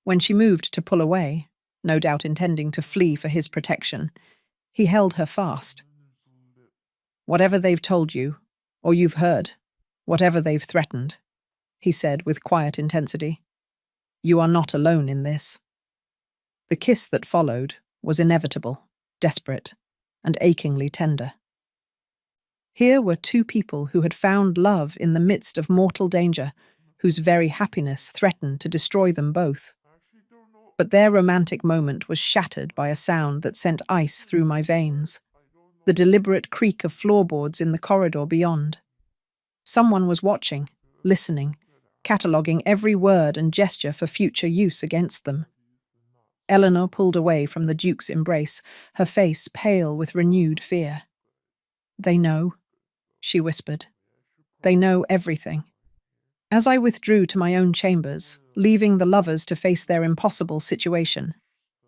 When she moved to pull away, no doubt intending to flee for his protection, he held her fast. "Whatever they've told you, or you've heard, whatever they've threatened," he said with quiet intensity, "you are not alone in this." The kiss that followed was inevitable, desperate, and achingly tender. Here were two people who had found love in the midst of mortal danger, whose very happiness threatened to destroy them both. But their romantic moment was shattered by a sound that sent ice through my veins, the deliberate creak of floorboards in the corridor beyond. Someone was watching, listening, cataloguing every word and gesture for future use against them. Eleanor pulled away from the Duke's embrace, her face pale with renewed fear. "They know," she whispered. "They know everything." As I withdrew to my own chambers, leaving the lovers to face their impossible situation,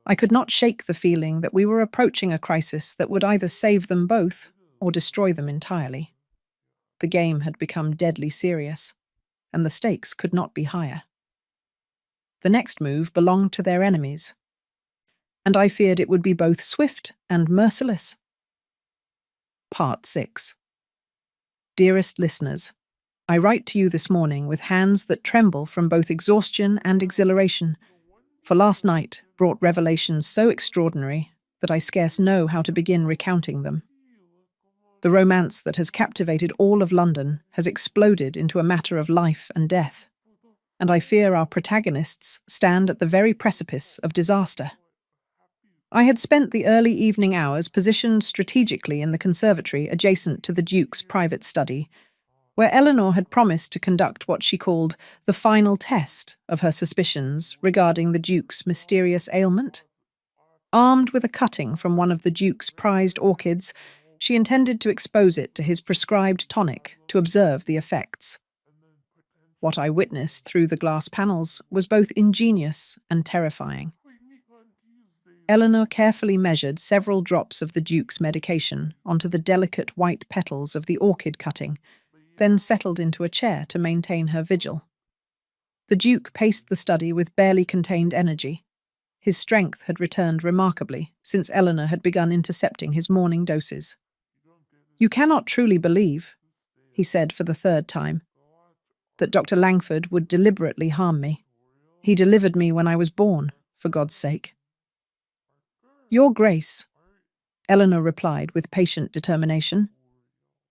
I could not shake the feeling that we were approaching a crisis that would either save them both or destroy them entirely. The game had become deadly serious, and the stakes could not be higher. The next move belonged to their enemies, and I feared it would be both swift and merciless. Part 6. Dearest listeners, I write to you this morning with hands that tremble from both exhaustion and exhilaration, for last night brought revelations so extraordinary that I scarce know how to begin recounting them. The romance that has captivated all of London has exploded into a matter of life and death, and I fear our protagonists stand at the very precipice of disaster. I had spent the early evening hours positioned strategically in the conservatory adjacent to the Duke's private study, where Eleanor had promised to conduct what she called the final test of her suspicions regarding the Duke's mysterious ailment. Armed with a cutting from one of the Duke's prized orchids, she intended to expose it to his prescribed tonic to observe the effects. What I witnessed through the glass panels was both ingenious and terrifying. Eleanor carefully measured several drops of the Duke's medication onto the delicate white petals of the orchid cutting, then settled into a chair to maintain her vigil. The Duke paced the study with barely contained energy. His strength had returned remarkably since Eleanor had begun intercepting his morning doses. "You cannot truly believe," he said for the third time, "that Dr. Langford would deliberately harm me. He delivered me when I was born, for God's sake." "Your Grace," Eleanor replied with patient determination.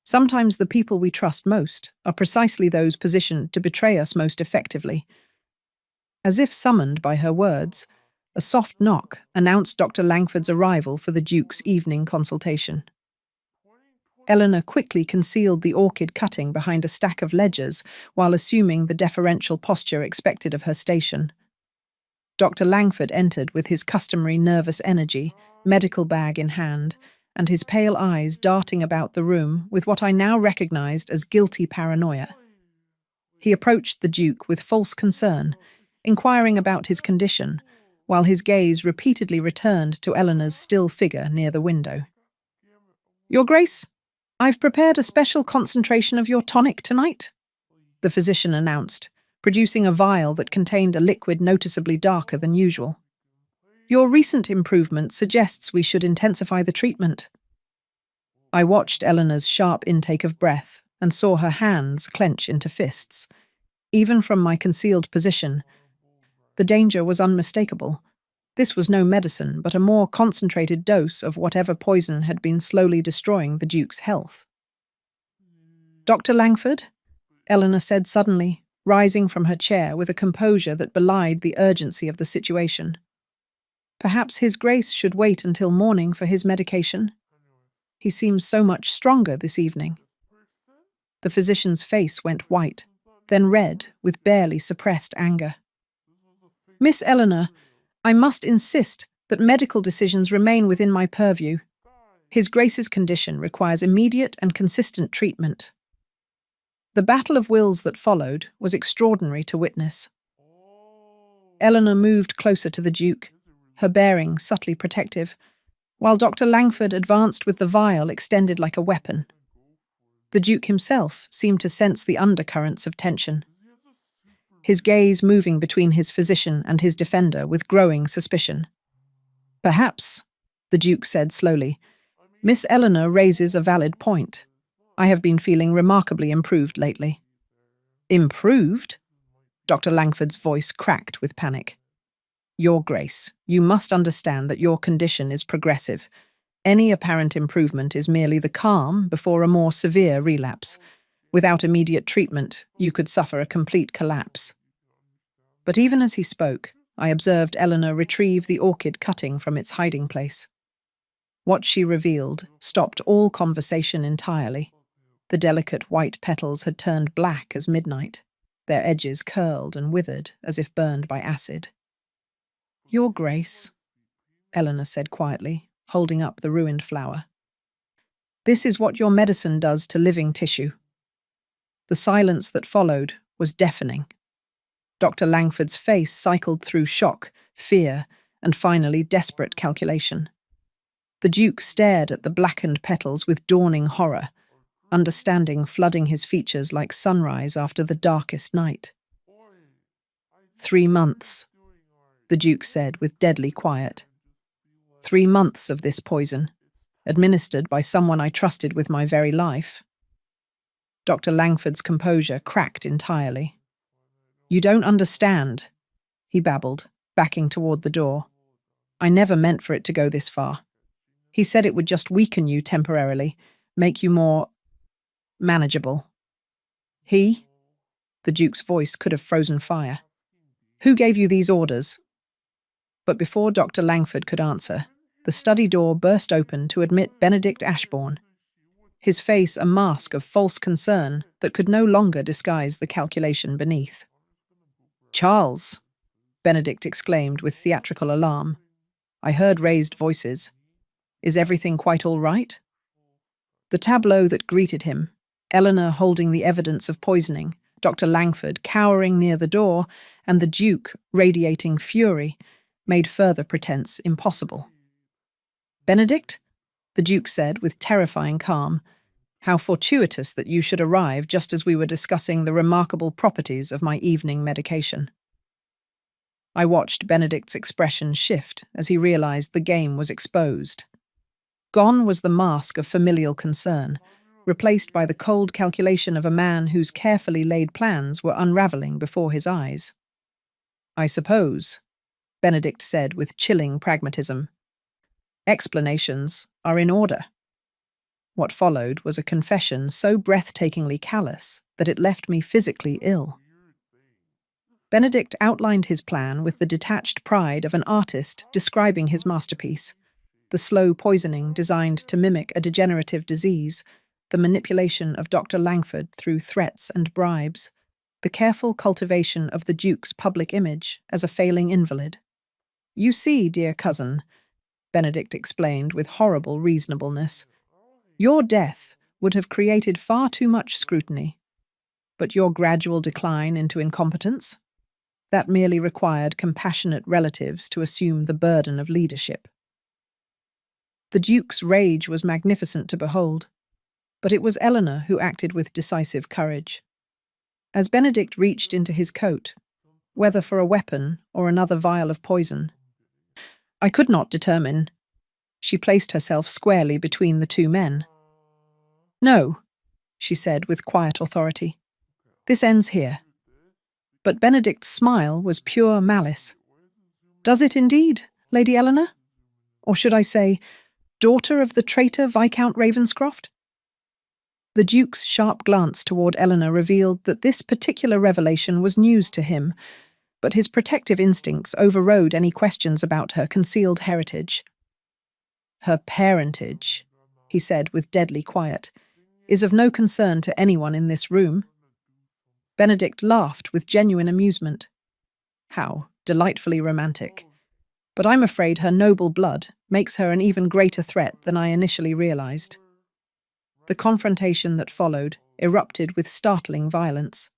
"Sometimes the people we trust most are precisely those positioned to betray us most effectively." As if summoned by her words, a soft knock announced Dr. Langford's arrival for the Duke's evening consultation. Eleanor quickly concealed the orchid cutting behind a stack of ledgers while assuming the deferential posture expected of her station. Dr. Langford entered with his customary nervous energy, medical bag in hand, and his pale eyes darting about the room with what I now recognized as guilty paranoia. He approached the Duke with false concern, inquiring about his condition, while his gaze repeatedly returned to Eleanor's still figure near the window. "Your Grace, I've prepared a special concentration of your tonic tonight," the physician announced, producing a vial that contained a liquid noticeably darker than usual. "Your recent improvement suggests we should intensify the treatment." I watched Eleanor's sharp intake of breath and saw her hands clench into fists. Even from my concealed position, the danger was unmistakable. This was no medicine, but a more concentrated dose of whatever poison had been slowly destroying the Duke's health. "Dr. Langford?" Eleanor said suddenly, rising from her chair with a composure that belied the urgency of the situation. "Perhaps His Grace should wait until morning for his medication. He seems so much stronger this evening." The physician's face went white, then red with barely suppressed anger. "Miss Eleanor, I must insist that medical decisions remain within my purview. His Grace's condition requires immediate and consistent treatment." The battle of wills that followed was extraordinary to witness. Eleanor moved closer to the Duke, her bearing subtly protective, while Dr. Langford advanced with the vial extended like a weapon. The Duke himself seemed to sense the undercurrents of tension, his gaze moving between his physician and his defender with growing suspicion. "Perhaps," the Duke said slowly, "Miss Eleanor raises a valid point. I have been feeling remarkably improved lately." "Improved?" Dr. Langford's voice cracked with panic. "Your Grace, you must understand that your condition is progressive. Any apparent improvement is merely the calm before a more severe relapse. Without immediate treatment, you could suffer a complete collapse." But even as he spoke, I observed Eleanor retrieve the orchid cutting from its hiding place. What she revealed stopped all conversation entirely. The delicate white petals had turned black as midnight, their edges curled and withered as if burned by acid. "Your Grace," Eleanor said quietly, holding up the ruined flower. "This is what your medicine does to living tissue." The silence that followed was deafening. Dr. Langford's face cycled through shock, fear, and finally desperate calculation. The Duke stared at the blackened petals with dawning horror, understanding flooding his features like sunrise after the darkest night. 3 months, the Duke said with deadly quiet. 3 months of this poison, administered by someone I trusted with my very life. Dr. Langford's composure cracked entirely. "You don't understand," he babbled, backing toward the door. "I never meant for it to go this far. He said it would just weaken you temporarily, make you more manageable." "He?" The Duke's voice could have frozen fire. "Who gave you these orders?" But before Dr. Langford could answer, the study door burst open to admit Benedict Ashbourne, his face a mask of false concern that could no longer disguise the calculation beneath. "Charles!" Benedict exclaimed with theatrical alarm. I heard raised voices. "Is everything quite all right?" The tableau that greeted him, Eleanor holding the evidence of poisoning, Dr. Langford cowering near the door, and the Duke radiating fury, made further pretense impossible. "Benedict?" the Duke said with terrifying calm. "How fortuitous that you should arrive just as we were discussing the remarkable properties of my evening medication." I watched Benedict's expression shift as he realized the game was exposed. Gone was the mask of familial concern, replaced by the cold calculation of a man whose carefully laid plans were unraveling before his eyes. "I suppose," Benedict said with chilling pragmatism, "explanations are in order." What followed was a confession so breathtakingly callous that it left me physically ill. Benedict outlined his plan with the detached pride of an artist describing his masterpiece. The slow poisoning designed to mimic a degenerative disease, the manipulation of Dr. Langford through threats and bribes, the careful cultivation of the Duke's public image as a failing invalid. "You see, dear cousin," Benedict explained with horrible reasonableness, "your death would have created far too much scrutiny. But your gradual decline into incompetence? That merely required compassionate relatives to assume the burden of leadership." The Duke's rage was magnificent to behold, but it was Eleanor who acted with decisive courage. As Benedict reached into his coat, whether for a weapon or another vial of poison, I could not determine. She placed herself squarely between the two men. "No," she said with quiet authority. "This ends here." But Benedict's smile was pure malice. "Does it indeed, Lady Eleanor? Or should I say, daughter of the traitor Viscount Ravenscroft?" The Duke's sharp glance toward Eleanor revealed that this particular revelation was news to him, but his protective instincts overrode any questions about her concealed heritage. "Her parentage," he said with deadly quiet, "is of no concern to anyone in this room." Benedict laughed with genuine amusement. "How delightfully romantic. But I'm afraid her noble blood makes her an even greater threat than I initially realized." The confrontation that followed erupted with startling violence.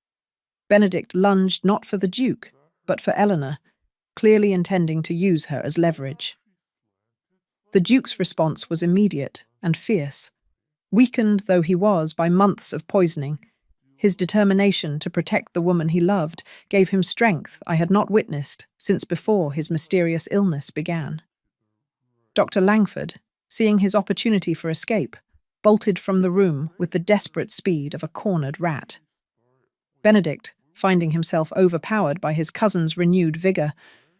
Benedict lunged not for the Duke, but for Eleanor, clearly intending to use her as leverage. The Duke's response was immediate and fierce. Weakened though he was by months of poisoning, his determination to protect the woman he loved gave him strength I had not witnessed since before his mysterious illness began. Dr. Langford, seeing his opportunity for escape, bolted from the room with the desperate speed of a cornered rat. Benedict, finding himself overpowered by his cousin's renewed vigor,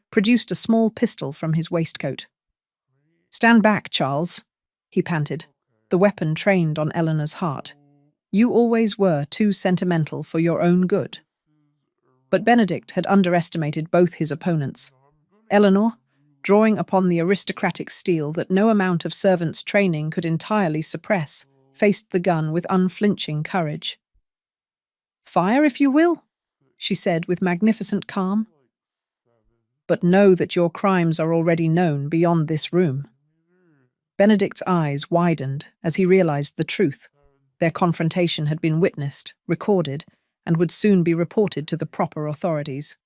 produced a small pistol from his waistcoat. "Stand back, Charles," he panted, the weapon trained on Eleanor's heart. "You always were too sentimental for your own good." But Benedict had underestimated both his opponents. Eleanor, drawing upon the aristocratic steel that no amount of servant's training could entirely suppress, faced the gun with unflinching courage. "Fire if you will," she said with magnificent calm. "But know that your crimes are already known beyond this room." Benedict's eyes widened as he realized the truth. Their confrontation had been witnessed, recorded, and would soon be reported to the proper authorities.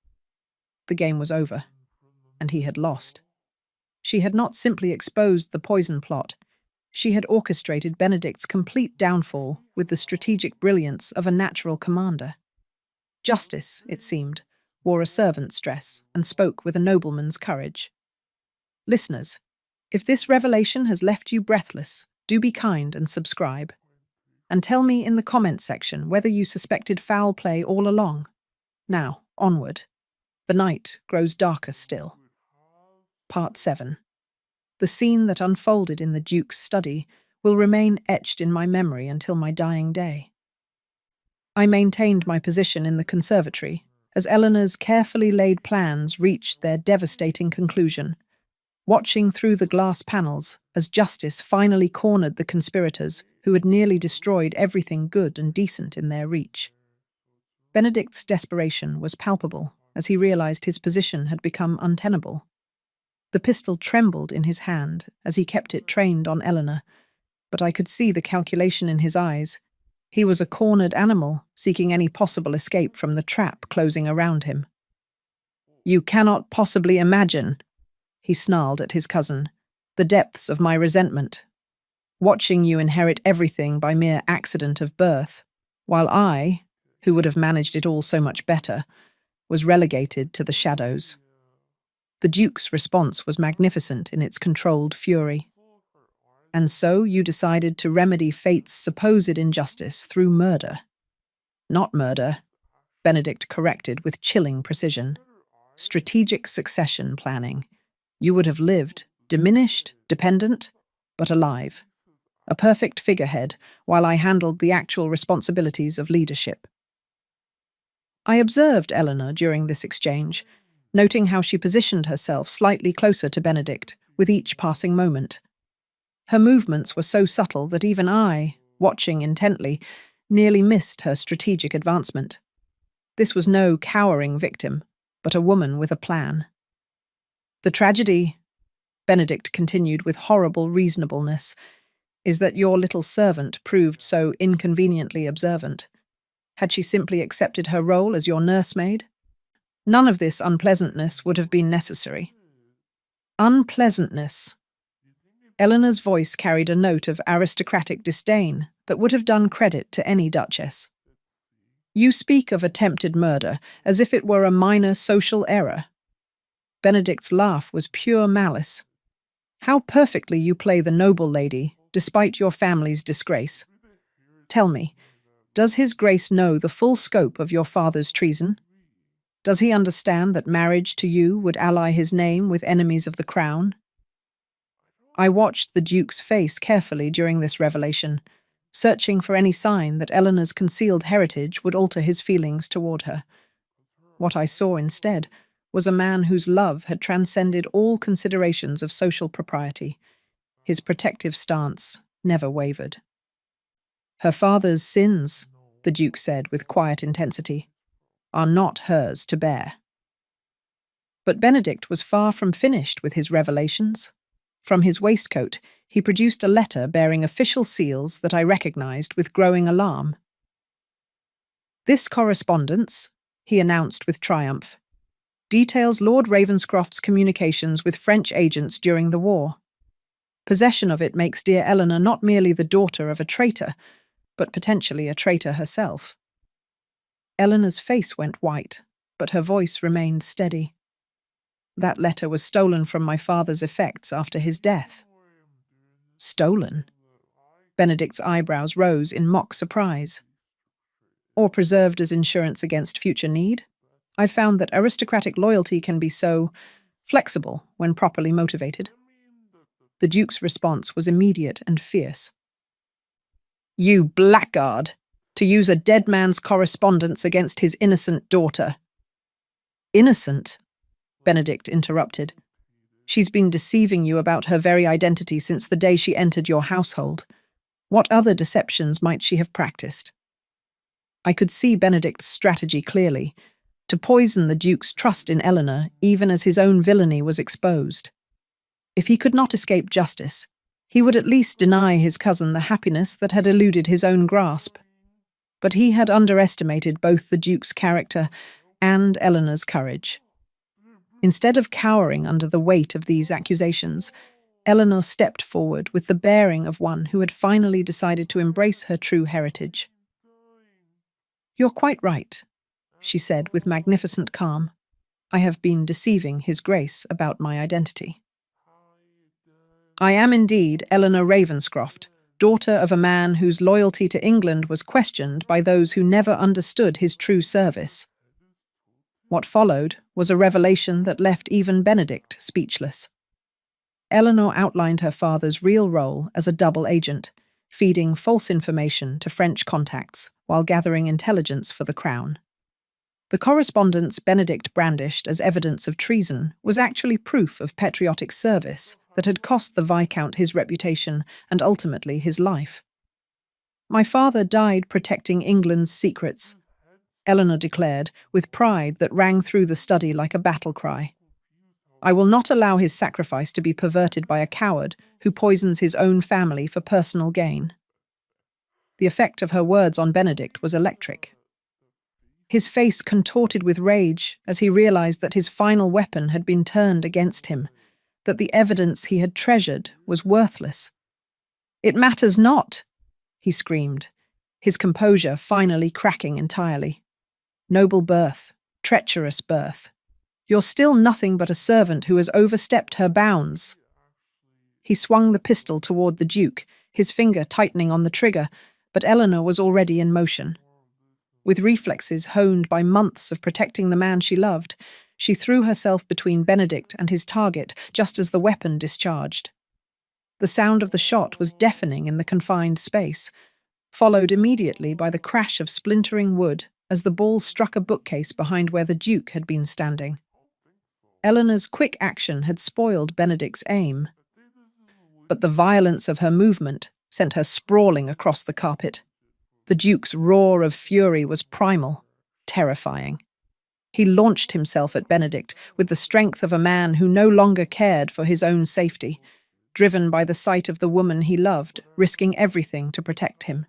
The game was over, and he had lost. She had not simply exposed the poison plot. She had orchestrated Benedict's complete downfall with the strategic brilliance of a natural commander. Justice, it seemed, wore a servant's dress and spoke with a nobleman's courage. Listeners, if this revelation has left you breathless, do be kind and subscribe. And tell me in the comment section whether you suspected foul play all along. Now, onward. The night grows darker still. Part 7. The scene that unfolded in the Duke's study will remain etched in my memory until my dying day. I maintained my position in the conservatory as Eleanor's carefully laid plans reached their devastating conclusion, watching through the glass panels as justice finally cornered the conspirators who had nearly destroyed everything good and decent in their reach. Benedict's desperation was palpable as he realized his position had become untenable. The pistol trembled in his hand as he kept it trained on Eleanor, but I could see the calculation in his eyes. He was a cornered animal, seeking any possible escape from the trap closing around him. "You cannot possibly imagine," he snarled at his cousin, "the depths of my resentment. Watching you inherit everything by mere accident of birth, while I, who would have managed it all so much better, was relegated to the shadows." The Duke's response was magnificent in its controlled fury. "And so you decided to remedy fate's supposed injustice through murder." "Not murder," Benedict corrected with chilling precision. "Strategic succession planning. You would have lived, diminished, dependent, but alive. A perfect figurehead, while I handled the actual responsibilities of leadership." I observed Eleanor during this exchange, noting how she positioned herself slightly closer to Benedict with each passing moment. Her movements were so subtle that even I, watching intently, nearly missed her strategic advancement. This was no cowering victim, but a woman with a plan. "The tragedy," Benedict continued with horrible reasonableness, "is that your little servant proved so inconveniently observant. Had she simply accepted her role as your nursemaid, none of this unpleasantness would have been necessary." Unpleasantness. Eleanor's voice carried a note of aristocratic disdain that would have done credit to any duchess. "You speak of attempted murder as if it were a minor social error." Benedict's laugh was pure malice. "How perfectly you play the noble lady, despite your family's disgrace. Tell me, does His Grace know the full scope of your father's treason? Does he understand that marriage to you would ally his name with enemies of the crown?" I watched the Duke's face carefully during this revelation, searching for any sign that Eleanor's concealed heritage would alter his feelings toward her. What I saw instead was a man whose love had transcended all considerations of social propriety. His protective stance never wavered. "Her father's sins," the Duke said with quiet intensity, "are not hers to bear." But Benedict was far from finished with his revelations. From his waistcoat, he produced a letter bearing official seals that I recognized with growing alarm. "This correspondence," he announced with triumph, "details Lord Ravenscroft's communications with French agents during the war. Possession of it makes dear Eleanor not merely the daughter of a traitor, but potentially a traitor herself." Eleanor's face went white, but her voice remained steady. "That letter was stolen from my father's effects after his death." "Stolen?" Benedict's eyebrows rose in mock surprise. Or preserved as insurance against future need? I've found that aristocratic loyalty can be so flexible when properly motivated. The Duke's response was immediate and fierce. You blackguard! To use a dead man's correspondence against his innocent daughter. Innocent? Benedict interrupted. She's been deceiving you about her very identity since the day she entered your household. What other deceptions might she have practiced? I could see Benedict's strategy clearly, to poison the Duke's trust in Eleanor even as his own villainy was exposed. If he could not escape justice, he would at least deny his cousin the happiness that had eluded his own grasp. But he had underestimated both the Duke's character and Eleanor's courage. Instead of cowering under the weight of these accusations, Eleanor stepped forward with the bearing of one who had finally decided to embrace her true heritage. You're quite right, she said with magnificent calm. I have been deceiving His Grace about my identity. I am indeed Eleanor Ravenscroft, daughter of a man whose loyalty to England was questioned by those who never understood his true service. What followed was a revelation that left even Benedict speechless. Eleanor outlined her father's real role as a double agent, feeding false information to French contacts while gathering intelligence for the crown. The correspondence Benedict brandished as evidence of treason was actually proof of patriotic service that had cost the Viscount his reputation and ultimately his life. My father died protecting England's secrets, Eleanor declared, with pride that rang through the study like a battle cry. I will not allow his sacrifice to be perverted by a coward who poisons his own family for personal gain. The effect of her words on Benedict was electric. His face contorted with rage as he realized that his final weapon had been turned against him, that the evidence he had treasured was worthless. It matters not, he screamed, his composure finally cracking entirely. Noble birth, treacherous birth. You're still nothing but a servant who has overstepped her bounds. He swung the pistol toward the Duke, his finger tightening on the trigger, but Eleanor was already in motion. With reflexes honed by months of protecting the man she loved, she threw herself between Benedict and his target just as the weapon discharged. The sound of the shot was deafening in the confined space, followed immediately by the crash of splintering wood as the ball struck a bookcase behind where the Duke had been standing. Eleanor's quick action had spoiled Benedict's aim, but the violence of her movement sent her sprawling across the carpet. The Duke's roar of fury was primal, terrifying. He launched himself at Benedict with the strength of a man who no longer cared for his own safety, driven by the sight of the woman he loved, risking everything to protect him.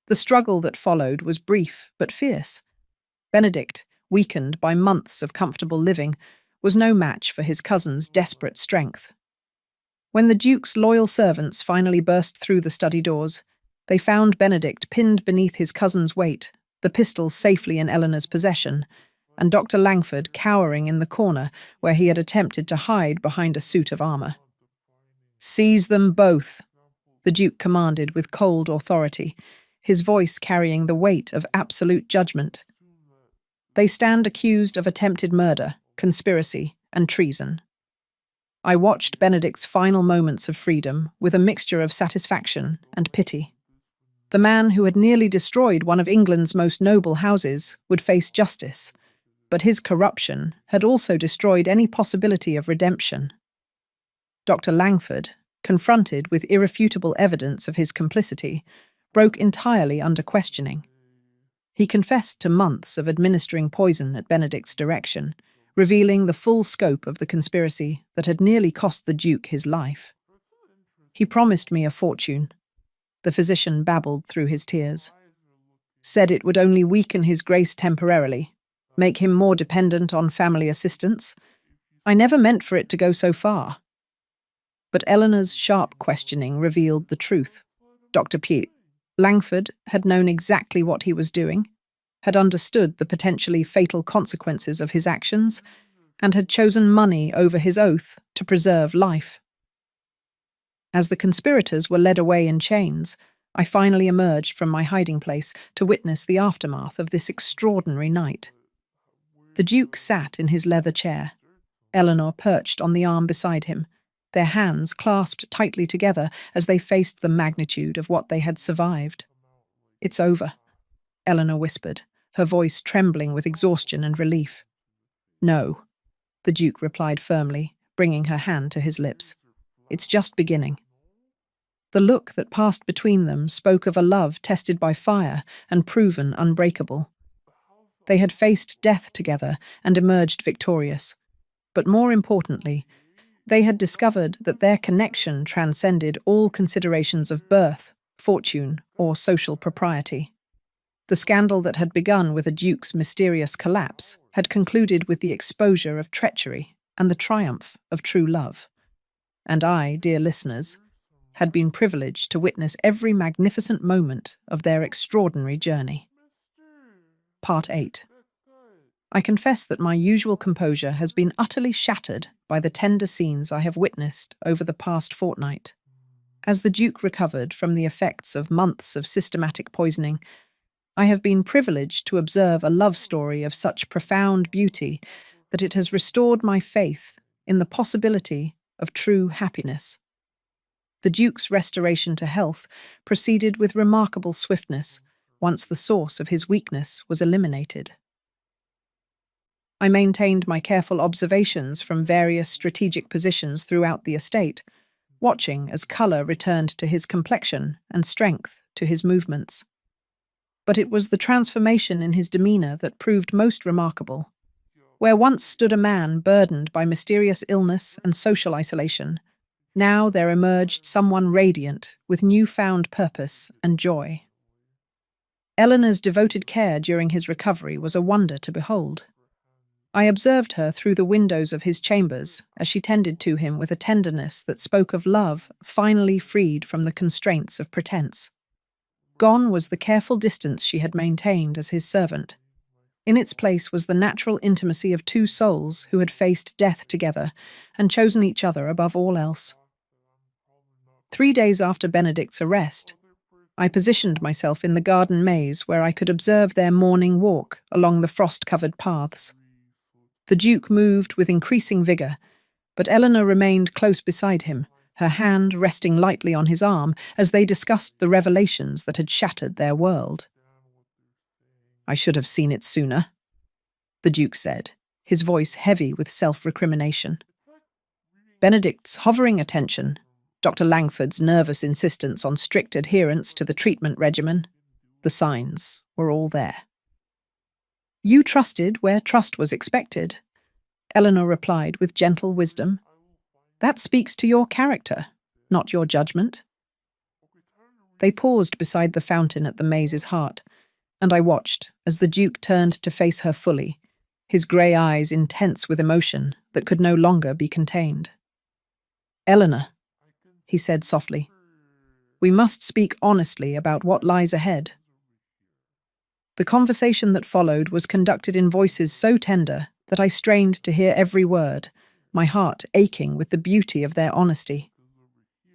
The struggle that followed was brief but fierce. Benedict, weakened by months of comfortable living, was no match for his cousin's desperate strength. When the Duke's loyal servants finally burst through the study doors, they found Benedict pinned beneath his cousin's weight, the pistol safely in Eleanor's possession, and Dr. Langford cowering in the corner where he had attempted to hide behind a suit of armour. "Seize them both," the Duke commanded with cold authority, his voice carrying the weight of absolute judgment. "They stand accused of attempted murder, conspiracy, and treason." I watched Benedict's final moments of freedom with a mixture of satisfaction and pity. The man who had nearly destroyed one of England's most noble houses would face justice, but his corruption had also destroyed any possibility of redemption. Dr. Langford, confronted with irrefutable evidence of his complicity, broke entirely under questioning. He confessed to months of administering poison at Benedict's direction, revealing the full scope of the conspiracy that had nearly cost the Duke his life. "He promised me a fortune," the physician babbled through his tears. "Said it would only weaken his grace temporarily, make him more dependent on family assistance. I never meant for it to go so far." But Eleanor's sharp questioning revealed the truth. Dr. Langford had known exactly what he was doing, had understood the potentially fatal consequences of his actions, and had chosen money over his oath to preserve life. As the conspirators were led away in chains, I finally emerged from my hiding place to witness the aftermath of this extraordinary night. The Duke sat in his leather chair, Eleanor perched on the arm beside him, their hands clasped tightly together as they faced the magnitude of what they had survived. "It's over," Eleanor whispered, her voice trembling with exhaustion and relief. "No," the Duke replied firmly, bringing her hand to his lips. "It's just beginning." The look that passed between them spoke of a love tested by fire and proven unbreakable. They had faced death together and emerged victorious. But more importantly, they had discovered that their connection transcended all considerations of birth, fortune, or social propriety. The scandal that had begun with a duke's mysterious collapse had concluded with the exposure of treachery and the triumph of true love. And I, dear listeners, had been privileged to witness every magnificent moment of their extraordinary journey. Part 8. I confess that my usual composure has been utterly shattered by the tender scenes I have witnessed over the past fortnight. As the Duke recovered from the effects of months of systematic poisoning, I have been privileged to observe a love story of such profound beauty that it has restored my faith in the possibility of true happiness. The Duke's restoration to health proceeded with remarkable swiftness once the source of his weakness was eliminated. I maintained my careful observations from various strategic positions throughout the estate, watching as colour returned to his complexion and strength to his movements. But it was the transformation in his demeanour that proved most remarkable. Where once stood a man burdened by mysterious illness and social isolation, now there emerged someone radiant with newfound purpose and joy. Eleanor's devoted care during his recovery was a wonder to behold. I observed her through the windows of his chambers as she tended to him with a tenderness that spoke of love finally freed from the constraints of pretense. Gone was the careful distance she had maintained as his servant. In its place was the natural intimacy of two souls who had faced death together and chosen each other above all else. 3 days after Benedict's arrest, I positioned myself in the garden maze where I could observe their morning walk along the frost-covered paths. The Duke moved with increasing vigour, but Eleanor remained close beside him, her hand resting lightly on his arm as they discussed the revelations that had shattered their world. "I should have seen it sooner," the Duke said, his voice heavy with self-recrimination. Benedict's hovering attention, Dr. Langford's nervous insistence on strict adherence to the treatment regimen, the signs were all there. "You trusted where trust was expected," Eleanor replied with gentle wisdom. "That speaks to your character, not your judgment." They paused beside the fountain at the maze's heart, and I watched as the Duke turned to face her fully, his grey eyes intense with emotion that could no longer be contained. "Eleanor," he said softly, "we must speak honestly about what lies ahead." The conversation that followed was conducted in voices so tender that I strained to hear every word, my heart aching with the beauty of their honesty.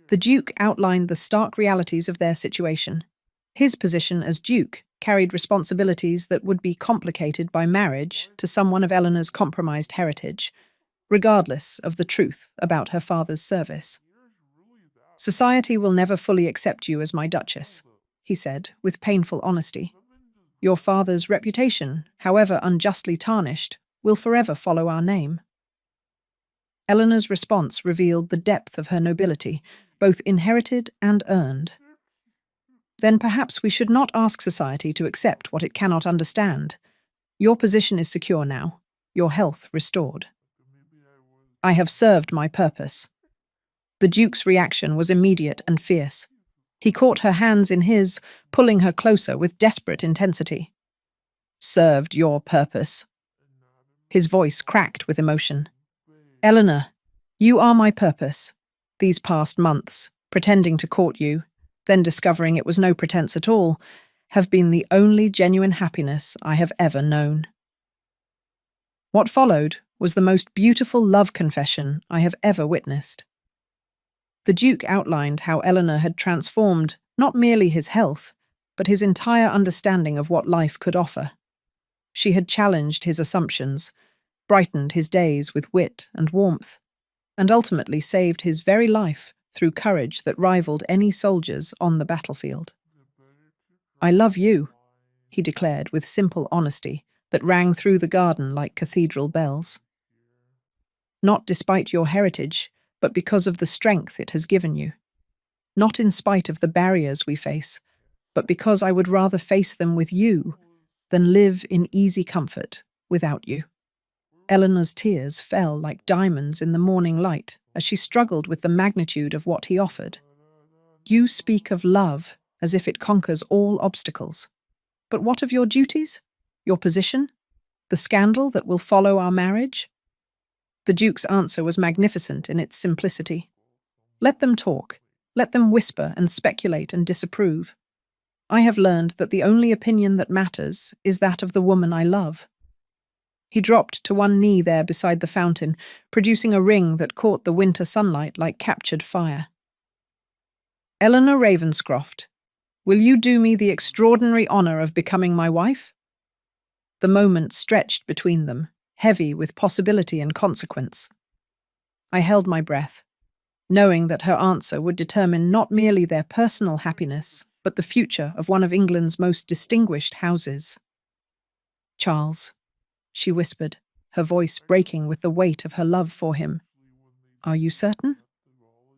The Duke outlined the stark realities of their situation. His position as Duke carried responsibilities that would be complicated by marriage to someone of Eleanor's compromised heritage, regardless of the truth about her father's service. "Society will never fully accept you as my Duchess," he said, with painful honesty. "Your father's reputation, however unjustly tarnished, will forever follow our name." Eleanor's response revealed the depth of her nobility, both inherited and earned. "Then perhaps we should not ask society to accept what it cannot understand. Your position is secure now, your health restored." "I have served my purpose." The Duke's reaction was immediate and fierce. He caught her hands in his, pulling her closer with desperate intensity. "Served your purpose." His voice cracked with emotion. "Eleanor, you are my purpose. These past months, pretending to court you, then discovering it was no pretense at all, have been the only genuine happiness I have ever known." What followed was the most beautiful love confession I have ever witnessed. The Duke outlined how Eleanor had transformed not merely his health, but his entire understanding of what life could offer. She had challenged his assumptions, brightened his days with wit and warmth, and ultimately saved his very life through courage that rivaled any soldier's on the battlefield. "I love you," he declared with simple honesty that rang through the garden like cathedral bells. "Not despite your heritage, but because of the strength it has given you. Not in spite of the barriers we face, but because I would rather face them with you than live in easy comfort without you." Eleanor's tears fell like diamonds in the morning light as she struggled with the magnitude of what he offered. "You speak of love as if it conquers all obstacles. But what of your duties? Your position? The scandal that will follow our marriage?" The Duke's answer was magnificent in its simplicity. "Let them talk. Let them whisper and speculate and disapprove. I have learned that the only opinion that matters is that of the woman I love." He dropped to one knee there beside the fountain, producing a ring that caught the winter sunlight like captured fire. "Eleanor Ravenscroft, will you do me the extraordinary honor of becoming my wife?" The moment stretched between them, heavy with possibility and consequence. I held my breath, knowing that her answer would determine not merely their personal happiness, but the future of one of England's most distinguished houses. "Charles," she whispered, her voice breaking with the weight of her love for him, "are you certain?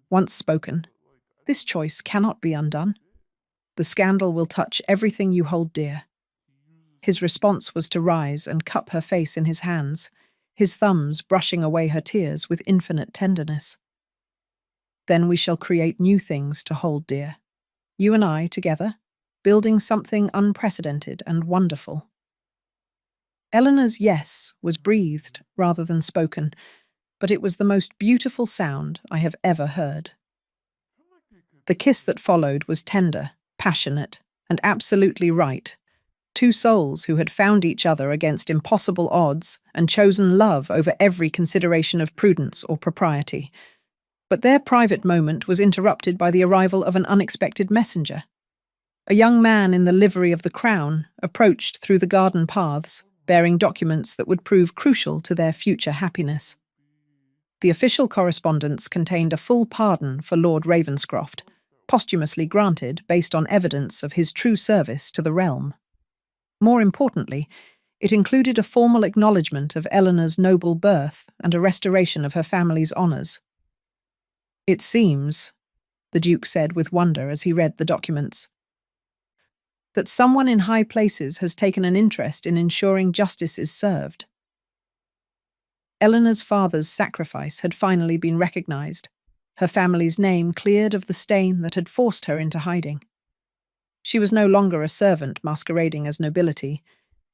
Once spoken, this choice cannot be undone. The scandal will touch everything you hold dear." His response was to rise and cup her face in his hands, his thumbs brushing away her tears with infinite tenderness. "Then we shall create new things to hold dear. You and I together, building something unprecedented and wonderful." Eleanor's yes was breathed rather than spoken, but it was the most beautiful sound I have ever heard. The kiss that followed was tender, passionate, and absolutely right. Two souls who had found each other against impossible odds and chosen love over every consideration of prudence or propriety. But their private moment was interrupted by the arrival of an unexpected messenger. A young man in the livery of the crown approached through the garden paths, bearing documents that would prove crucial to their future happiness. The official correspondence contained a full pardon for Lord Ravenscroft, posthumously granted based on evidence of his true service to the realm. More importantly, it included a formal acknowledgement of Eleanor's noble birth and a restoration of her family's honours. "It seems," the Duke said with wonder as he read the documents, "that someone in high places has taken an interest in ensuring justice is served." Eleanor's father's sacrifice had finally been recognised, her family's name cleared of the stain that had forced her into hiding. She was no longer a servant masquerading as nobility.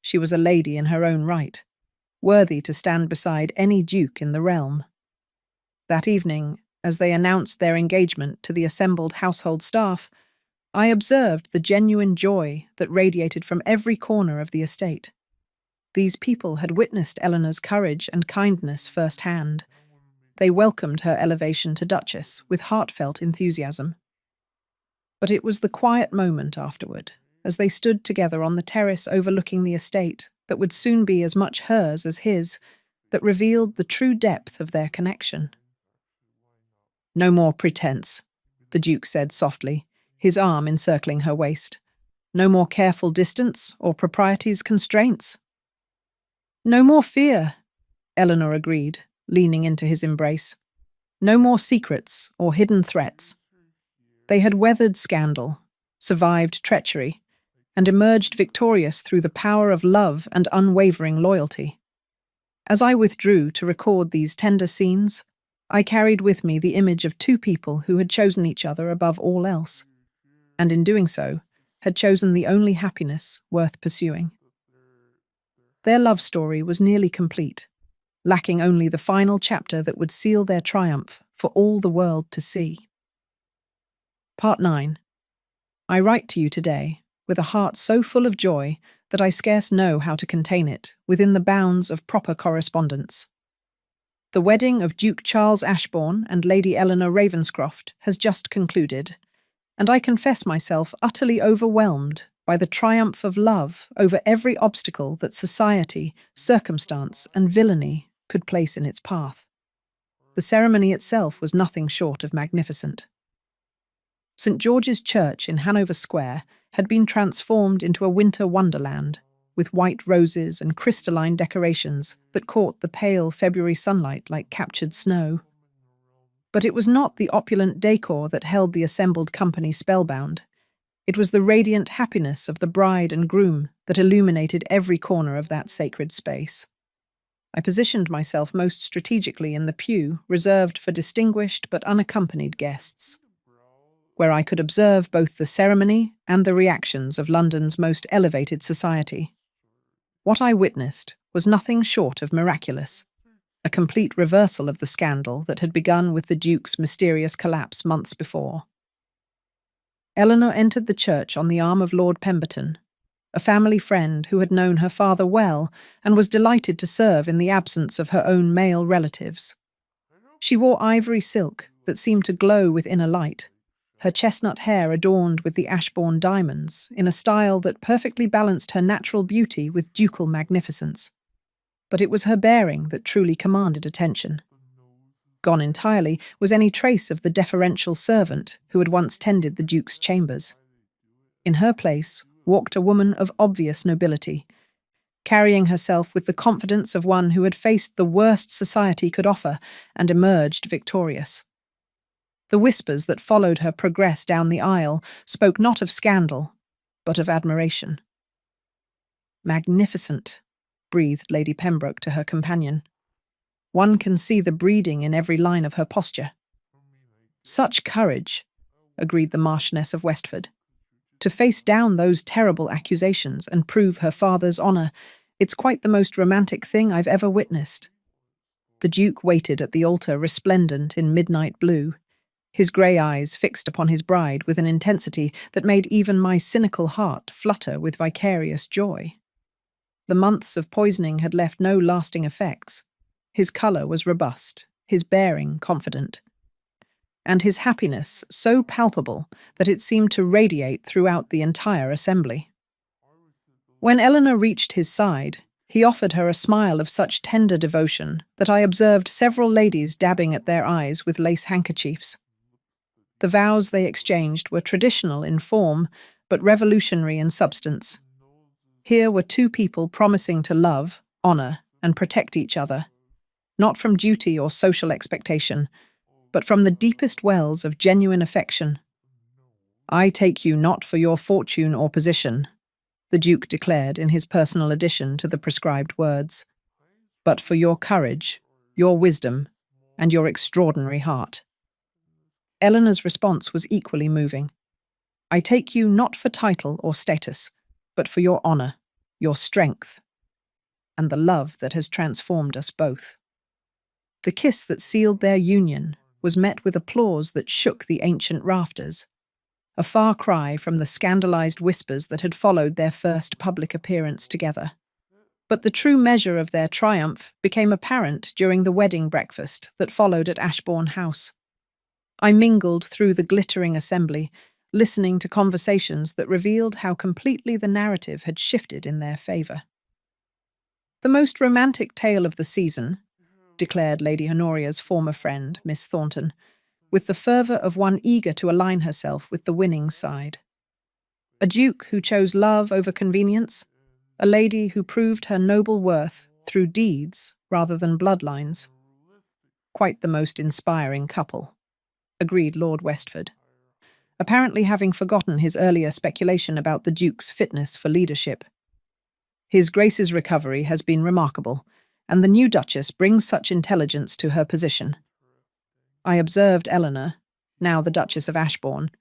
She was a lady in her own right, worthy to stand beside any duke in the realm. That evening, as they announced their engagement to the assembled household staff, I observed the genuine joy that radiated from every corner of the estate. These people had witnessed Eleanor's courage and kindness firsthand. They welcomed her elevation to Duchess with heartfelt enthusiasm. But it was the quiet moment afterward, as they stood together on the terrace overlooking the estate that would soon be as much hers as his, that revealed the true depth of their connection. "No more pretense," the Duke said softly, his arm encircling her waist. "No more careful distance or propriety's constraints." "No more fear," Eleanor agreed, leaning into his embrace. "No more secrets or hidden threats." They had weathered scandal, survived treachery, and emerged victorious through the power of love and unwavering loyalty. As I withdrew to record these tender scenes, I carried with me the image of two people who had chosen each other above all else, and in doing so, had chosen the only happiness worth pursuing. Their love story was nearly complete, lacking only the final chapter that would seal their triumph for all the world to see. Part 9. I write to you today with a heart so full of joy that I scarce know how to contain it within the bounds of proper correspondence. The wedding of Duke Charles Ashbourne and Lady Eleanor Ravenscroft has just concluded, and I confess myself utterly overwhelmed by the triumph of love over every obstacle that society, circumstance, and villainy could place in its path. The ceremony itself was nothing short of magnificent. St. George's Church in Hanover Square had been transformed into a winter wonderland, with white roses and crystalline decorations that caught the pale February sunlight like captured snow. But it was not the opulent decor that held the assembled company spellbound. It was the radiant happiness of the bride and groom that illuminated every corner of that sacred space. I positioned myself most strategically in the pew reserved for distinguished but unaccompanied guests, where I could observe both the ceremony and the reactions of London's most elevated society. What I witnessed was nothing short of miraculous, a complete reversal of the scandal that had begun with the Duke's mysterious collapse months before. Eleanor entered the church on the arm of Lord Pemberton, a family friend who had known her father well and was delighted to serve in the absence of her own male relatives. She wore ivory silk that seemed to glow with inner light, her chestnut hair adorned with the Ashbourne diamonds in a style that perfectly balanced her natural beauty with ducal magnificence. But it was her bearing that truly commanded attention. Gone entirely was any trace of the deferential servant who had once tended the Duke's chambers. In her place walked a woman of obvious nobility, carrying herself with the confidence of one who had faced the worst society could offer and emerged victorious. The whispers that followed her progress down the aisle spoke not of scandal, but of admiration. "Magnificent," breathed Lady Pembroke to her companion. "One can see the breeding in every line of her posture." "Such courage," agreed the Marchioness of Westford. "To face down those terrible accusations and prove her father's honour, it's quite the most romantic thing I've ever witnessed." The Duke waited at the altar resplendent in midnight blue, his grey eyes fixed upon his bride with an intensity that made even my cynical heart flutter with vicarious joy. The months of poisoning had left no lasting effects. His colour was robust, his bearing confident, and his happiness so palpable that it seemed to radiate throughout the entire assembly. When Eleanor reached his side, he offered her a smile of such tender devotion that I observed several ladies dabbing at their eyes with lace handkerchiefs. The vows they exchanged were traditional in form, but revolutionary in substance. Here were two people promising to love, honour, and protect each other, not from duty or social expectation, but from the deepest wells of genuine affection. "I take you not for your fortune or position," the Duke declared in his personal addition to the prescribed words, "but for your courage, your wisdom, and your extraordinary heart." Eleanor's response was equally moving. "I take you not for title or status, but for your honour, your strength, and the love that has transformed us both." The kiss that sealed their union was met with applause that shook the ancient rafters, a far cry from the scandalized whispers that had followed their first public appearance together. But the true measure of their triumph became apparent during the wedding breakfast that followed at Ashbourne House. I mingled through the glittering assembly, listening to conversations that revealed how completely the narrative had shifted in their favour. "The most romantic tale of the season," declared Lady Honoria's former friend, Miss Thornton, with the fervour of one eager to align herself with the winning side. "A duke who chose love over convenience, a lady who proved her noble worth through deeds rather than bloodlines. Quite the most inspiring couple," agreed Lord Westford, apparently having forgotten his earlier speculation about the Duke's fitness for leadership. "His Grace's recovery has been remarkable, and the new Duchess brings such intelligence to her position." I observed Eleanor, now the Duchess of Ashbourne,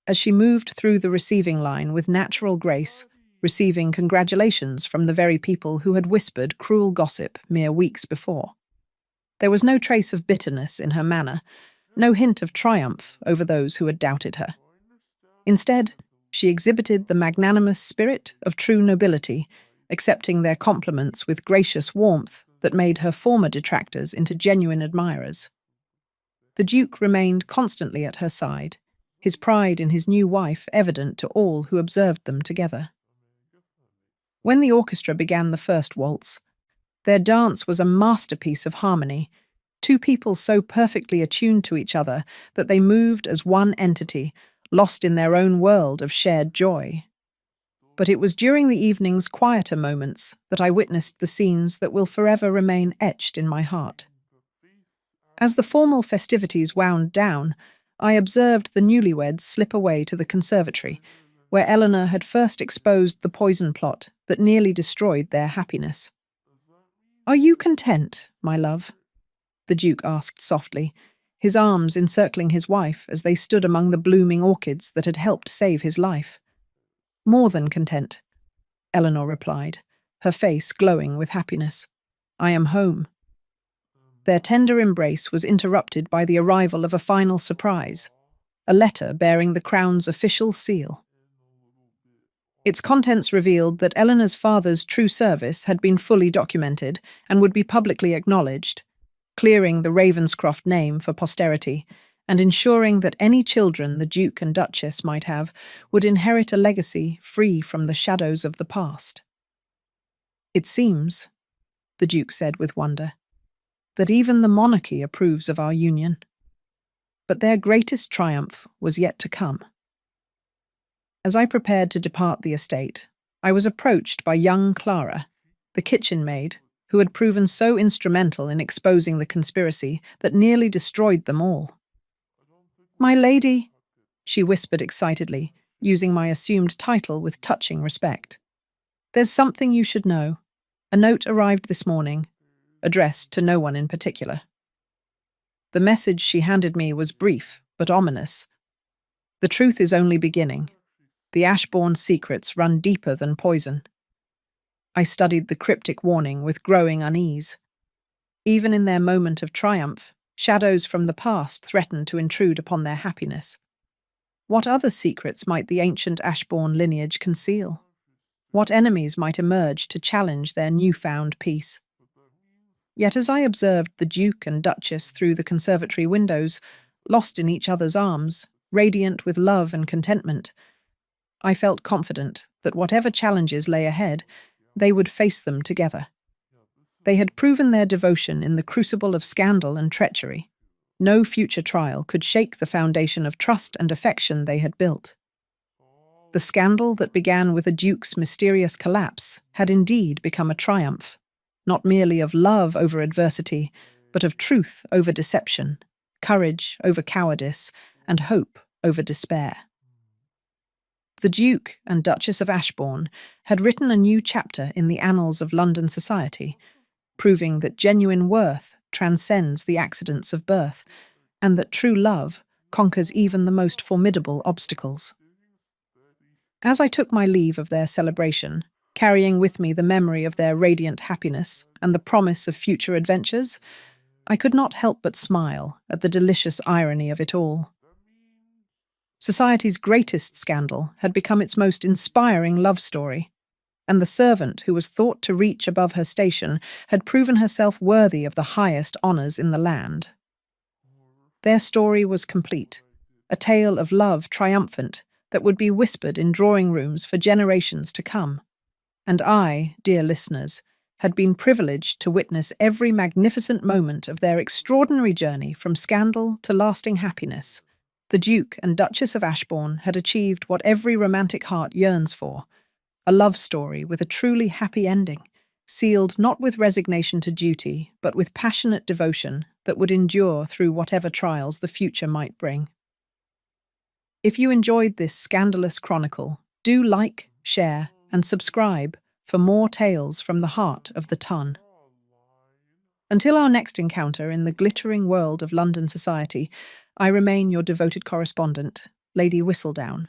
as she moved through the receiving line with natural grace, receiving congratulations from the very people who had whispered cruel gossip mere weeks before. There was no trace of bitterness in her manner, no hint of triumph over those who had doubted her. Instead, she exhibited the magnanimous spirit of true nobility, accepting their compliments with gracious warmth that made her former detractors into genuine admirers. The Duke remained constantly at her side, his pride in his new wife evident to all who observed them together. When the orchestra began the first waltz, their dance was a masterpiece of harmony, two people so perfectly attuned to each other that they moved as one entity, lost in their own world of shared joy. But it was during the evening's quieter moments that I witnessed the scenes that will forever remain etched in my heart. As the formal festivities wound down, I observed the newlyweds slip away to the conservatory, where Eleanor had first exposed the poison plot that nearly destroyed their happiness. "Are you content, my love?" the Duke asked softly, his arms encircling his wife as they stood among the blooming orchids that had helped save his life. "More than content," Eleanor replied, her face glowing with happiness. "I am home." Their tender embrace was interrupted by the arrival of a final surprise, a letter bearing the Crown's official seal. Its contents revealed that Eleanor's father's true service had been fully documented and would be publicly acknowledged, clearing the Ravenscroft name for posterity and ensuring that any children the Duke and Duchess might have would inherit a legacy free from the shadows of the past. "It seems," the Duke said with wonder, "that even the monarchy approves of our union." But their greatest triumph was yet to come. As I prepared to depart the estate, I was approached by young Clara, the kitchen maid, who had proven so instrumental in exposing the conspiracy that nearly destroyed them all. "My lady," she whispered excitedly, using my assumed title with touching respect. "There's something you should know. A note arrived this morning, addressed to no one in particular." The message she handed me was brief but ominous. "The truth is only beginning. The Ashbourne secrets run deeper than poison." I studied the cryptic warning with growing unease. Even in their moment of triumph, shadows from the past threatened to intrude upon their happiness. What other secrets might the ancient Ashbourne lineage conceal? What enemies might emerge to challenge their newfound peace? Yet as I observed the Duke and Duchess through the conservatory windows, lost in each other's arms, radiant with love and contentment, I felt confident that whatever challenges lay ahead, they would face them together. They had proven their devotion in the crucible of scandal and treachery. No future trial could shake the foundation of trust and affection they had built. The scandal that began with the Duke's mysterious collapse had indeed become a triumph, not merely of love over adversity, but of truth over deception, courage over cowardice, and hope over despair. The Duke and Duchess of Ashbourne had written a new chapter in the annals of London society, proving that genuine worth transcends the accidents of birth, and that true love conquers even the most formidable obstacles. As I took my leave of their celebration, carrying with me the memory of their radiant happiness and the promise of future adventures, I could not help but smile at the delicious irony of it all. Society's greatest scandal had become its most inspiring love story, and the servant who was thought to reach above her station had proven herself worthy of the highest honours in the land. Their story was complete, a tale of love triumphant that would be whispered in drawing rooms for generations to come. And I, dear listeners, had been privileged to witness every magnificent moment of their extraordinary journey from scandal to lasting happiness. The Duke and Duchess of Ashbourne had achieved what every romantic heart yearns for, a love story with a truly happy ending, sealed not with resignation to duty, but with passionate devotion that would endure through whatever trials the future might bring. If you enjoyed this scandalous chronicle, do like, share, and subscribe for more tales from the heart of the Tun. Until our next encounter in the glittering world of London society, I remain your devoted correspondent, Lady Whistledown.